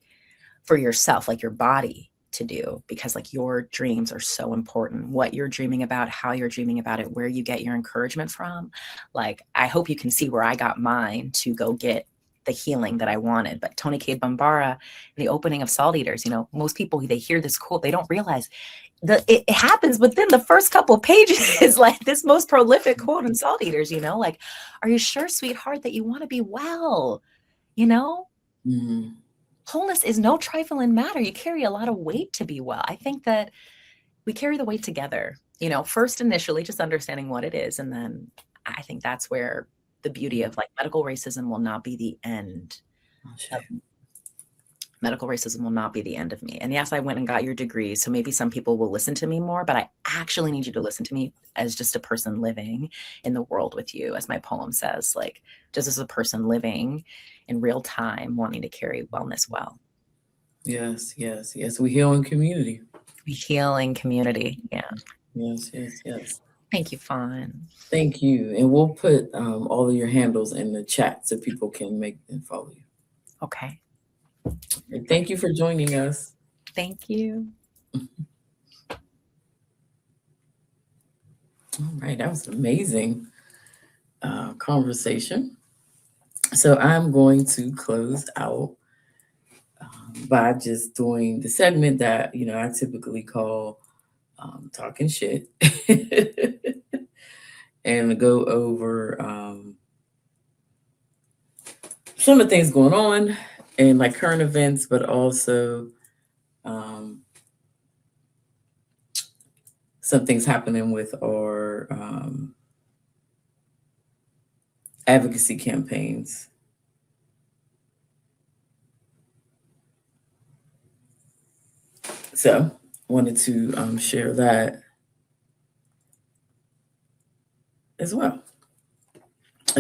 for yourself, like your body to do, because like your dreams are so important. What you're dreaming about, how you're dreaming about it, where you get your encouragement from. Like, I hope you can see where I got mine to go get the healing that I wanted. But Tony K. Bambara, the opening of Salt Eaters, most people, they hear this quote, they don't realize that it happens within the first couple of pages, like this most prolific quote in Salt Eaters, like, are you sure, sweetheart, that you want to be well? Wholeness is no trifling matter. You carry a lot of weight to be well. I think that we carry the weight together, first initially just understanding what it is. And then I think that's where the beauty of like medical racism will not be the end. Medical racism will not be the end of me. And yes, I went and got your degree. So maybe some people will listen to me more, but I actually need you to listen to me as just a person living in the world with you, as my poem says, like just as a person living in real time, wanting to carry wellness well. Yes, yes, yes. We heal in community. We heal in community. Yeah. Yes, yes, yes. Thank you, Fawn. Thank you. And we'll put all of your handles in the chat so people can make and follow you. Okay. And thank you for joining us. Thank you. All right, that was an amazing conversation. So I'm going to close out by just doing the segment that I typically call talking shit, and go over some of the things going on and like current events, but also some things happening with our advocacy campaigns. So wanted to share that as well.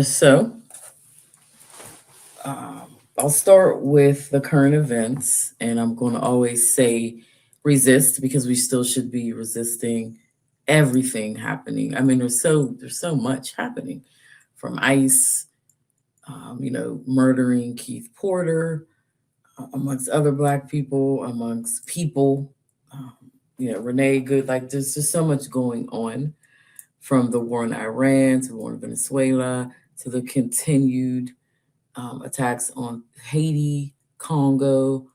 So I'll start with the current events, and I'm going to always say resist, because we still should be resisting everything happening. I mean, there's so much happening, from ICE, murdering Keith Porter, amongst other Black people, amongst people, Renee Good. Like, there's just so much going on, from the war in Iran to the war in Venezuela to the continued attacks on Haiti, Congo,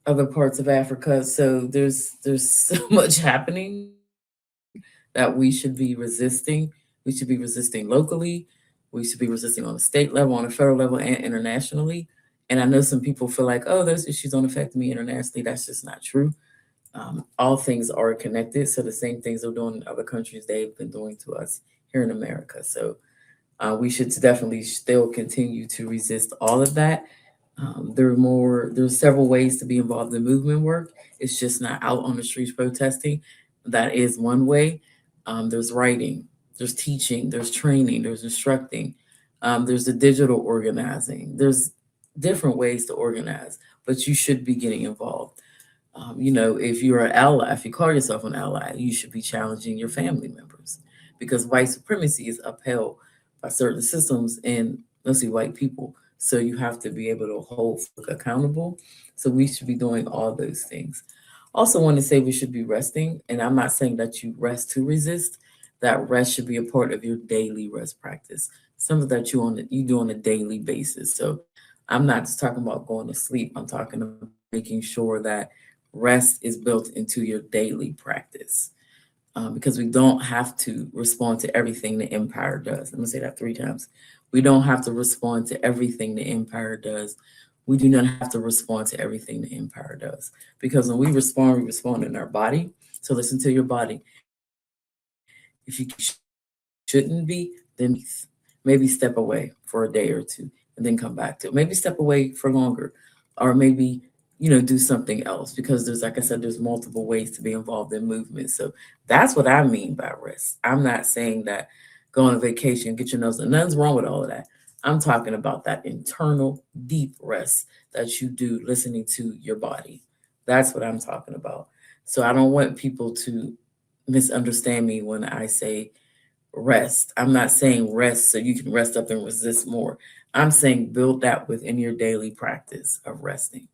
other parts of Africa. So there's so much happening that we should be resisting. We should be resisting locally. We should be resisting on a state level, on a federal level, and internationally. And I know some people feel like, oh, those issues don't affect me internationally. That's just not true. All things are connected. So the same things they're doing in other countries, they've been doing to us here in America. So we should definitely still continue to resist all of that. There's several ways to be involved in movement work. It's just not out on the streets protesting. That is one way. There's writing, there's teaching, there's training, there's instructing, there's the digital organizing. There's different ways to organize, but you should be getting involved. If you're an ally, if you call yourself an ally, you should be challenging your family members because white supremacy is upheld by certain systems and mostly white people. So you have to be able to hold folk accountable. So we should be doing all those things. Also, want to say we should be resting, and I'm not saying that you rest to resist. That rest should be a part of your daily rest practice. Something that you do on a daily basis. So I'm not just talking about going to sleep. I'm talking about making sure that rest is built into your daily practice because we don't have to respond to everything the empire does. I'm going to say that 3 times. We don't have to respond to everything the empire does. We do not have to respond to everything the empire does because when we respond in our body. So listen to your body. If you shouldn't be, then maybe step away for a day or two and then come back to it. Maybe step away for longer, or maybe do something else because there's, like I said, there's multiple ways to be involved in movement. So that's what I mean by rest. I'm not saying that go on a vacation, get your nose, and nothing's wrong with all of that. I'm talking about that internal deep rest that you do listening to your body. That's what I'm talking about. So I don't want people to misunderstand me when I say rest. I'm not saying rest so you can rest up and resist more. I'm saying build that within your daily practice of resting.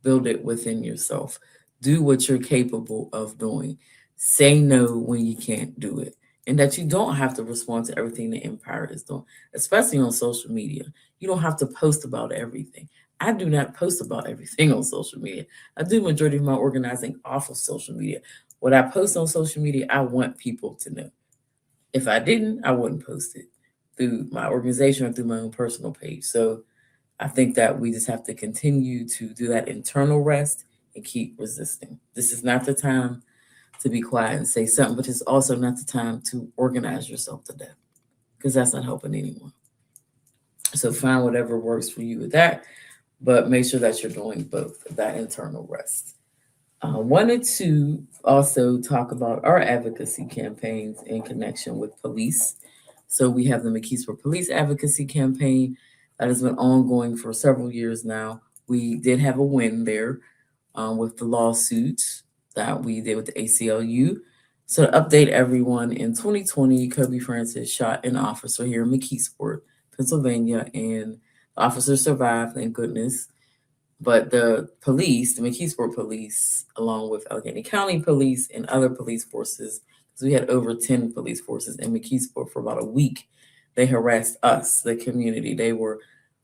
Build it within yourself. Do what you're capable of doing. Say no when you can't do it. And that you don't have to respond to everything the empire is doing, especially on social media. You don't have to post about everything. I do not post about everything on social media. I do majority of my organizing off of social media. What I post on social media, I want people to know. If I didn't, I wouldn't post it through my organization or through my own personal page. So I think that we just have to continue to do that internal rest and keep resisting. This is not the time to be quiet and say something, but it's also not the time to organize yourself to death because that's not helping anyone. So find whatever works for you with that, but make sure that you're doing both that internal rest. Wanted to also talk about our advocacy campaigns in connection with police. So we have the McKeesport Police Advocacy Campaign that has been ongoing for several years now. We did have a win there with the lawsuits that we did with the ACLU. So to update everyone, in 2020, Kobe Francis shot an officer here in McKeesport, Pennsylvania, and the officer survived, thank goodness. But the police, the McKeesport Police, along with Allegheny County Police and other police forces, because we had over 10 police forces in McKeesport for about a week, they harassed us, the community. They were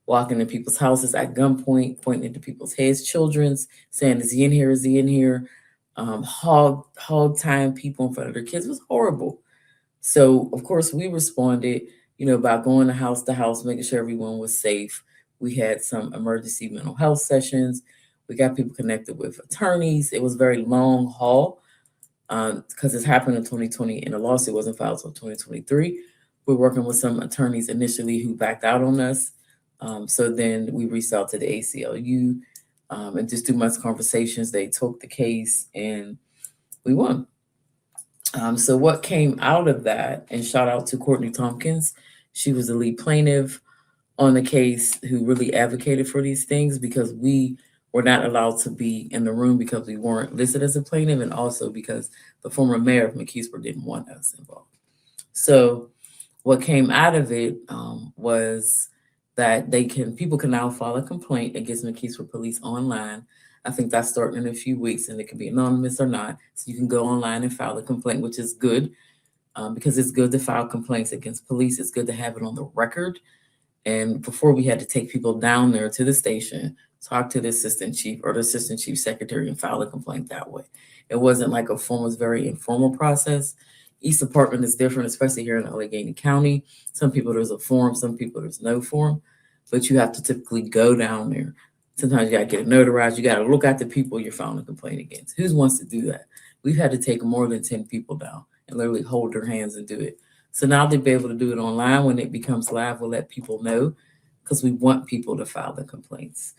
walking in people's houses at gunpoint, pointing into people's heads, children's, saying, "Is he in here? Is he in here?" Hog tying people in front of their kids. It was horrible. So of course we responded, by going to house, making sure everyone was safe. We had some emergency mental health sessions. We got people connected with attorneys. It was a very long haul because this happened in 2020 and the lawsuit wasn't filed until 2023. We're working with some attorneys initially who backed out on us. So then we reached out to the ACLU and just through much conversations, they took the case and we won. So what came out of that, and shout out to Courtney Tompkins, she was the lead plaintiff on the case who really advocated for these things because we were not allowed to be in the room because we weren't listed as a plaintiff and also because the former mayor of McKeesport didn't want us involved. So what came out of it was that people can now file a complaint against McKeesport Police online. I think that's starting in a few weeks and it can be anonymous or not. So you can go online and file a complaint, which is good because it's good to file complaints against police. It's good to have it on the record. And before we had to take people down there to the station, talk to the assistant chief or the assistant chief secretary and file a complaint that way. It wasn't like a form, it was a very informal process. Each department is different, especially here in Allegheny County. Some people there's a form, some people there's no form, but you have to typically go down there. Sometimes you gotta get it notarized. You gotta look at the people you're filing a complaint against. Who wants to do that? We've had to take more than 10 people down and literally hold their hands and do it. So now they'll be able to do it online. When it becomes live, we'll let people know because we want people to file the complaints.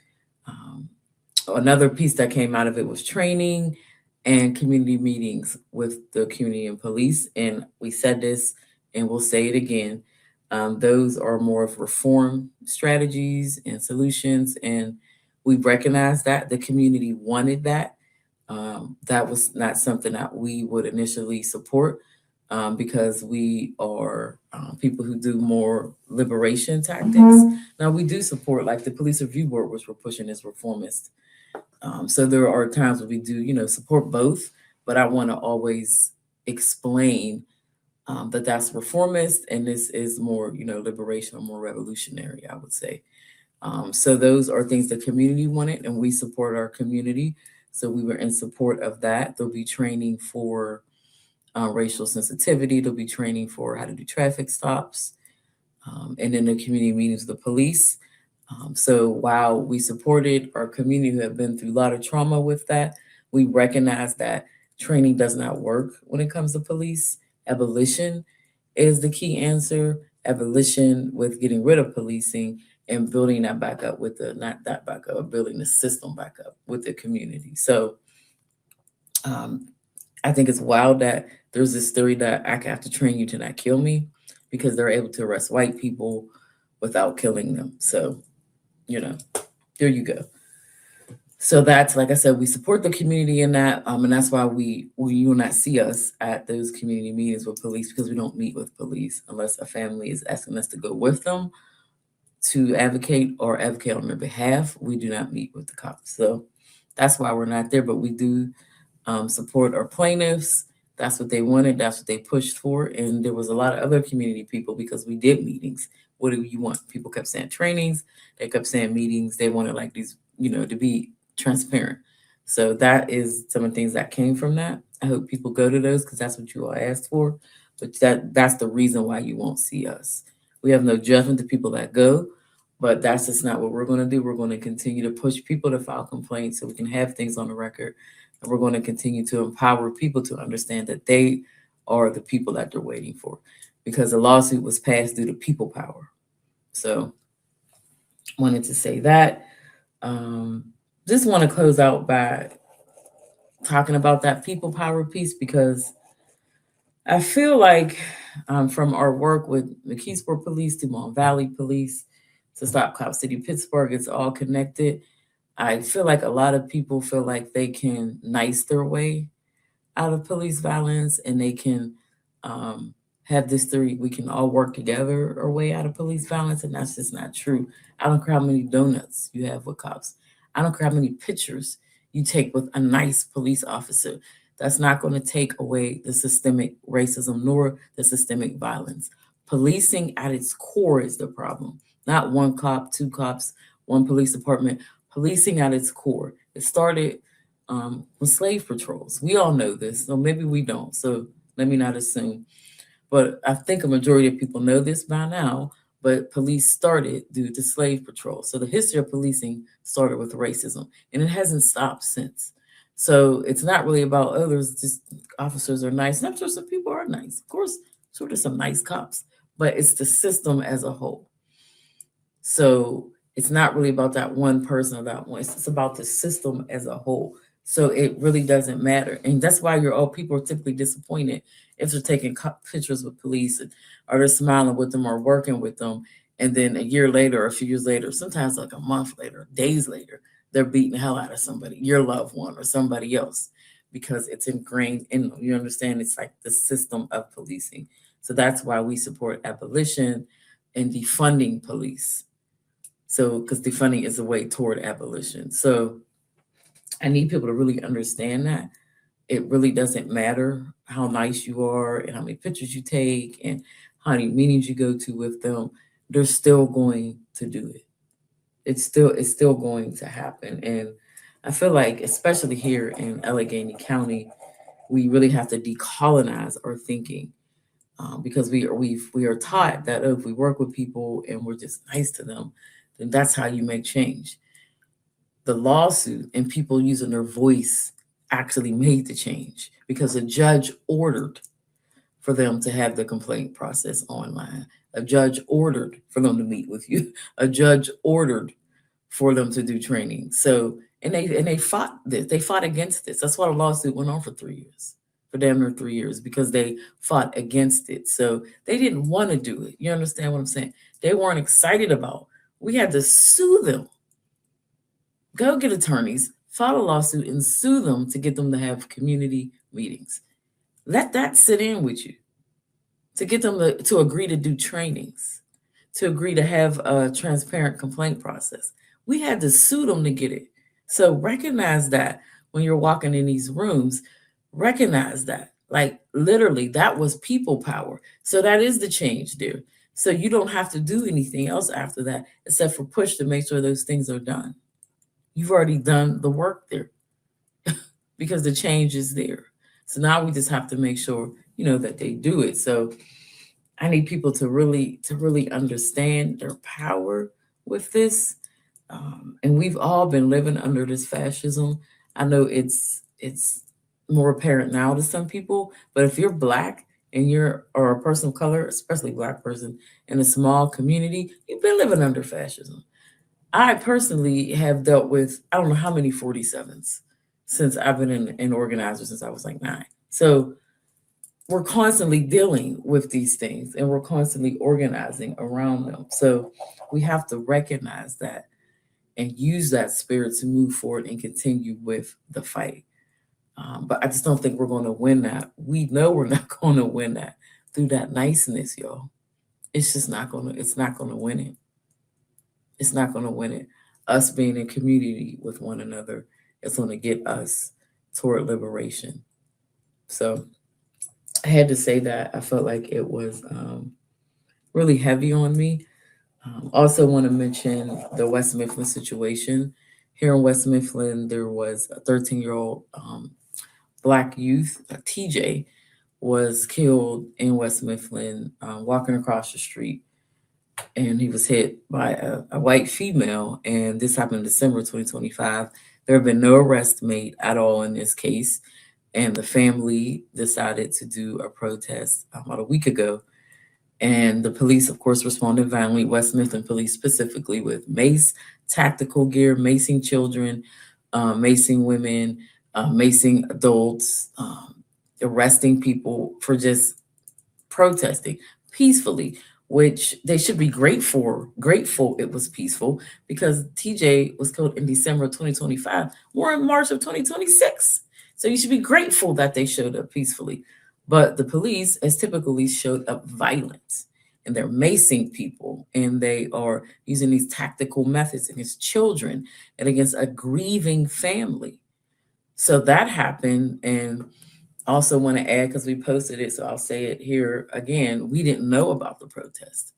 Another piece that came out of it was training. and community meetings with the community and police. And we said this and we'll say it again. Those are more of reform strategies and solutions. And we recognize that the community wanted that. That was not something that we would initially support because we are people who do more liberation tactics. Now, we do support, like the Police Review Board, which we're pushing as reformist. So there are times when we do, support both, but I want to always explain that that's reformist and this is more, liberation or more revolutionary, I would say. So those are things the community wanted, and we support our community. So we were in support of that. There'll be training for racial sensitivity. There'll be training for how to do traffic stops, and then the community meetings with the police. So while we supported our community who have been through a lot of trauma with that, we recognize that training does not work when it comes to police. Abolition is the key answer. Abolition with getting rid of policing and building that back up with the, not that back up, building the system back up with the community. So um, I think it's wild that there's this theory that I have to train you to not kill me because they're able to arrest white people without killing them. So, you know, there you go. So that's, like I said, we support the community in that, and that's why you will not see us at those community meetings with police because we don't meet with police unless a family is asking us to go with them to advocate or advocate on their behalf. We do not meet with the cops, so that's why we're not there. But we do support our plaintiffs. That's what they wanted. That's what they pushed for, and there was a lot of other community people because we did meetings. What do you want? People kept saying trainings. They kept saying meetings. They wanted like these, to be transparent. So that is some of the things that came from that. I hope people go to those because that's what you all asked for. But that's the reason why you won't see us. We have no judgment to people that go, but that's just not what we're going to do. We're going to continue to push people to file complaints so we can have things on the record. And we're going to continue to empower people to understand that they are the people that they're waiting for because the lawsuit was passed due to people power. So wanted to say that. Just want to close out by talking about that people power piece because I feel like from our work with McKeesport Police to Mon Valley Police to Stop Cop City Pittsburgh, it's all connected. I feel like a lot of people feel like they can nice their way out of police violence and they can have this theory we can all work together our way out of police violence, and that's just not true. I don't care how many donuts you have with cops. I don't care how many pictures you take with a nice police officer. That's not going to take away the systemic racism nor the systemic violence. Policing at its core is the problem. Not one cop, two cops, one police department. Policing at its core. It started with slave patrols. We all know this, so maybe we don't. So let me not assume. But I think a majority of people know this by now. But police started due to slave patrol. So the history of policing started with racism, and it hasn't stopped since. So it's not really about others. Just officers are nice. And I'm sure some people are nice. Of course, sure there's some nice cops, but it's the system as a whole. So it's not really about that one person or that one. It's about the system as a whole. So it really doesn't matter, and that's why people are typically disappointed if they're taking pictures with police or they're smiling with them or working with them, and then a year later or a few years later, sometimes like a month later, days later, they're beating the hell out of somebody, your loved one or somebody else, because it's ingrained in them. You understand? It's like the system of policing. So that's why we support abolition and defunding police. So, because defunding is a way toward abolition. So I need people to really understand that it really doesn't matter how nice you are and how many pictures you take and how many meetings you go to with them. They're still going to do it. It's still going to happen. And I feel like, especially here in Allegheny County, we really have to decolonize our thinking because we are taught that if we work with people and we're just nice to them, then that's how you make change. The lawsuit and people using their voice actually made the change because a judge ordered for them to have the complaint process online. A judge ordered for them to meet with you. A judge ordered for them to do training. So and they fought this. They fought against this. That's why the lawsuit went on for 3 years, for damn near 3 years, because they fought against it. So they didn't want to do it. You understand what I'm saying? They weren't excited about. We had to sue them. Go get attorneys, file a lawsuit, and sue them to get them to have community meetings. Let that sit in with you, to get them to agree to do trainings, to agree to have a transparent complaint process. We had to sue them to get it. So recognize that when you're walking in these rooms, recognize that. Like literally, that was people power. So that is the change there. So you don't have to do anything else after that except for push to make sure those things are done. You've already done the work there because the change is there. So now we just have to make sure, that they do it. So I need people to really understand their power with this. And we've all been living under this fascism. I know it's more apparent now to some people, but if you're black and you're or a person of color, especially black person in a small community, you've been living under fascism. I personally have dealt with I don't know how many 47s since I've been in organizer since I was like 9. So we're constantly dealing with these things and we're constantly organizing around them. So we have to recognize that and use that spirit to move forward and continue with the fight. But I just don't think we're going to win that. We know we're not going to win that through that niceness, y'all. It's just not going to. It's not going to win it. It's not going to win it. Us being in community with one another is going to get us toward liberation. So I had to say that. I felt like it was really heavy on me. Also, want to mention the West Mifflin situation. Here in West Mifflin, there was a 13-year-old black youth, TJ, was killed in West Mifflin walking across the street. And he was hit by a white female. And this happened in December 2025. There have been no arrests made at all in this case. And the family decided to do a protest about a week ago. And the police, of course, responded violently, West Mifflin police specifically, with mace, tactical gear, macing children, macing women, macing adults, arresting people for just protesting peacefully, which they should be grateful it was peaceful because TJ was killed in December of 2025. We're in March of 2026. So you should be grateful that they showed up peacefully. But the police, as typically, showed up violent and they're macing people and they are using these tactical methods against children and against a grieving family. So that happened. And also want to add, because we posted it, so I'll say it here again, we didn't know about the protest.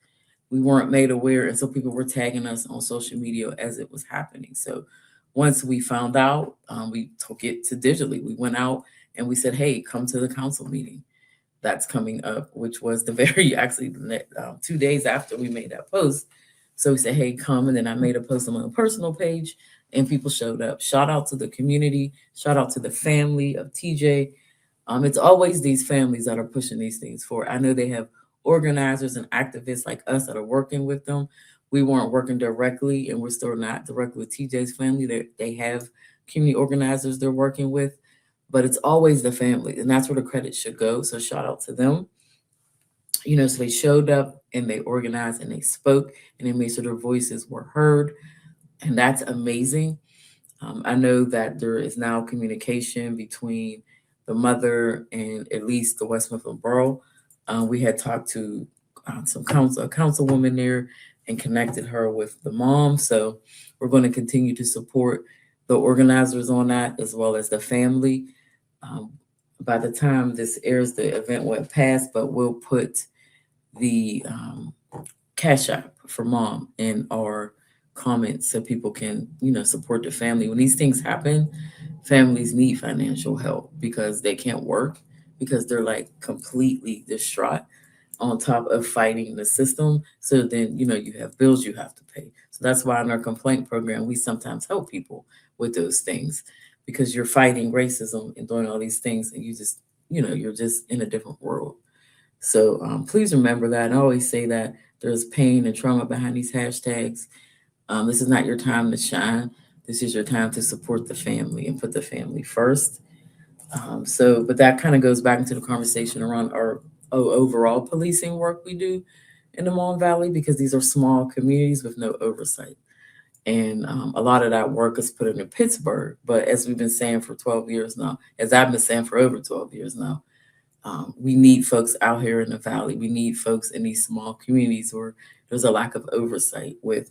We weren't made aware, and so people were tagging us on social media as it was happening. So once we found out, we took it to digitally. We went out and we said, hey, come to the council meeting that's coming up, which was the very, actually, 2 days after we made that post. So we said, hey, come. And then I made a post on my own personal page, and people showed up. Shout out to the community. Shout out to the family of TJ. It's always these families that are pushing these things forward. I know they have organizers and activists like us that are working with them. We weren't working directly, and we're still not directly with TJ's family. They have community organizers they're working with, but it's always the family, and that's where the credit should go. So shout out to them. So they showed up and they organized and they spoke and they made sure their voices were heard, and that's amazing. I know that there is now communication between the mother and at least the West Mifflin Borough. We had talked to a councilwoman there and connected her with the mom. So we're going to continue to support the organizers on that as well as the family. Um, by the time this airs, the event went past, but we'll put the Cash App for mom in our comments so people can, support the family. When these things happen, families need financial help because they can't work because they're like completely distraught on top of fighting the system. So then, you have bills you have to pay. So that's why in our complaint program, we sometimes help people with those things because you're fighting racism and doing all these things and you just, you're just in a different world. So please remember that. And I always say that there's pain and trauma behind these hashtags. This is not your time to shine. This is your time to support the family and put the family first. But that kind of goes back into the conversation around our overall policing work we do in the Mon Valley, because these are small communities with no oversight. And a lot of that work is put into Pittsburgh. But as we've been saying for 12 years now, as I've been saying for over 12 years now, we need folks out here in the valley. We need folks in these small communities where there's a lack of oversight with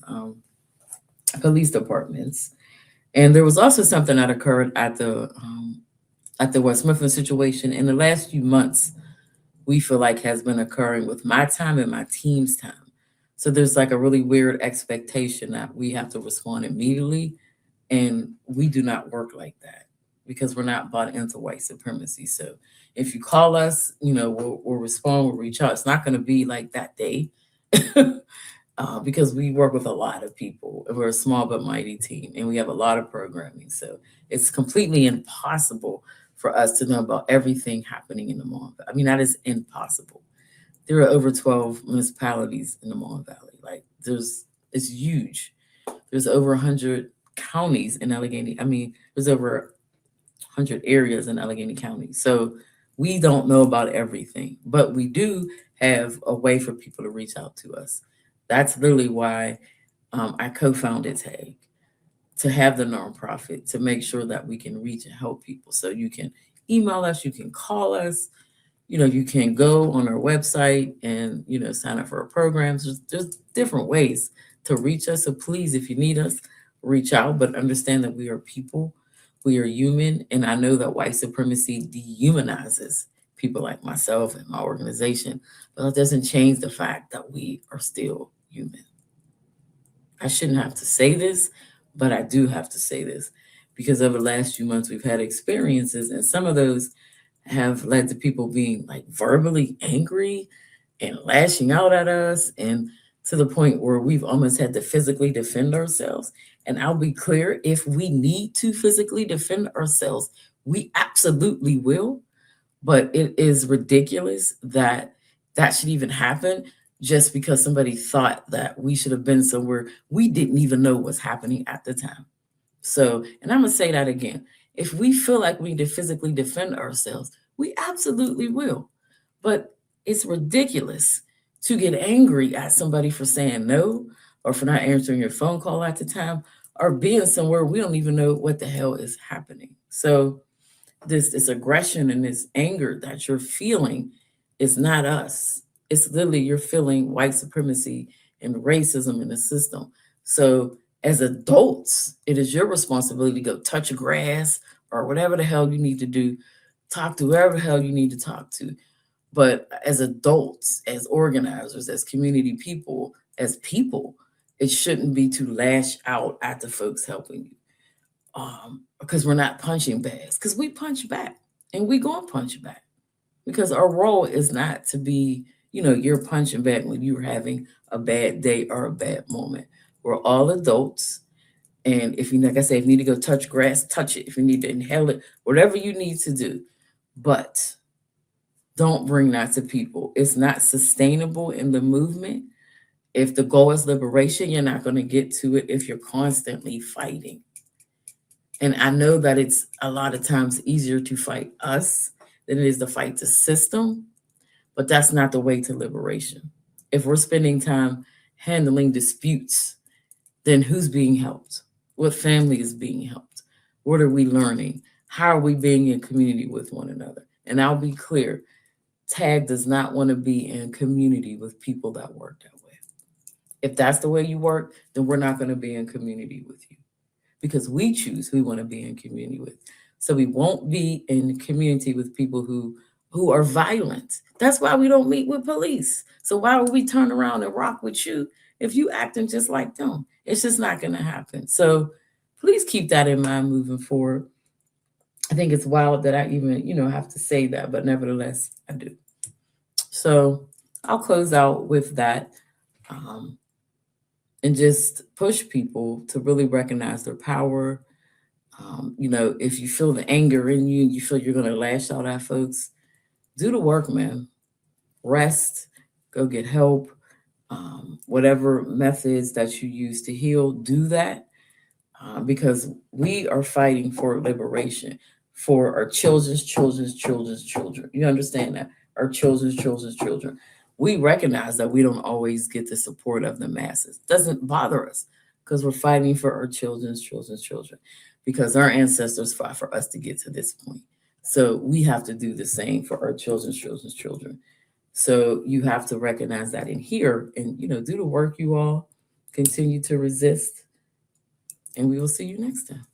police departments. And there was also something that occurred at the West Mifflin situation in the last few months. We feel like has been occurring with my time and my team's time. So there's like a really weird expectation that we have to respond immediately, and we do not work like that because we're not bought into white supremacy. So if you call us, we'll respond, we'll reach out. It's not going to be like that day. Because we work with a lot of people. We're a small but mighty team, and we have a lot of programming. So it's completely impossible for us to know about everything happening in the Mon. I mean, that is impossible. There are over 12 municipalities in the Mon Valley. Like, it's huge. There's over 100 counties in Allegheny. I mean, there's over 100 areas in Allegheny County. So we don't know about everything, but we do have a way for people to reach out to us. That's literally why I co-founded TAG, to have the nonprofit, to make sure that we can reach and help people. So you can email us, you can call us, you can go on our website and, sign up for our programs. There's different ways to reach us. So please, if you need us, reach out, but understand that we are people, we are human. And I know that white supremacy dehumanizes people like myself and my organization, but it doesn't change the fact that we are still human. I shouldn't have to say this, but I do have to say this because over the last few months we've had experiences, and some of those have led to people being like verbally angry and lashing out at us, and to the point where we've almost had to physically defend ourselves. And I'll be clear, if we need to physically defend ourselves, we absolutely will. But it is ridiculous that that should even happen just because somebody thought that we should have been somewhere we didn't even know was happening at the time. So, and I'm going to say that again. If we feel like we need to physically defend ourselves, we absolutely will. But it's ridiculous to get angry at somebody for saying no, or for not answering your phone call at the time, or being somewhere we don't even know what the hell is happening. So, this aggression and this anger that you're feeling is not us. It's literally you're feeling white supremacy and racism in the system. So as adults, it is your responsibility to go touch grass or whatever the hell you need to do, talk to whoever the hell you need to talk to. But as adults, as organizers, as community people, it shouldn't be to lash out at the folks helping you, because we're not punching bags, because we punch back and we gonna punch back, because our role is not to be, you're punching back when you're having a bad day or a bad moment. We're all adults, and if you, like I say, if you need to go touch grass, touch it. If you need to inhale it, whatever you need to do, but don't bring that to people. It's not sustainable in the movement. If the goal is liberation, you're not going to get to it if you're constantly fighting. And I know that it's a lot of times easier to fight us than it is to fight the system, but that's not the way to liberation. If we're spending time handling disputes, then who's being helped? What family is being helped? What are we learning? How are we being in community with one another? And I'll be clear, TAG does not want to be in community with people that work that way. If that's the way you work, then we're not going to be in community with you, because we choose who we want to be in community with. So we won't be in community with people who are violent. That's why we don't meet with police. So why would we turn around and rock with you if you acting just like them? It's just not going to happen. So please keep that in mind moving forward. I think it's wild that I even, have to say that, but nevertheless, I do. So I'll close out with that, and just push people to really recognize their power. If you feel the anger in you, you feel you're going to lash out at folks, do the work, man. Rest, go get help. Whatever methods that you use to heal, do that. because we are fighting for liberation for our children. You understand that? Our children's children. We recognize that we don't always get the support of the masses. Doesn't bother us because we're fighting for our children's children, because our ancestors fought for us to get to this point. So we have to do the same for our children's children. So you have to recognize that in here and, do the work, you all. Continue to resist, and we will see you next time.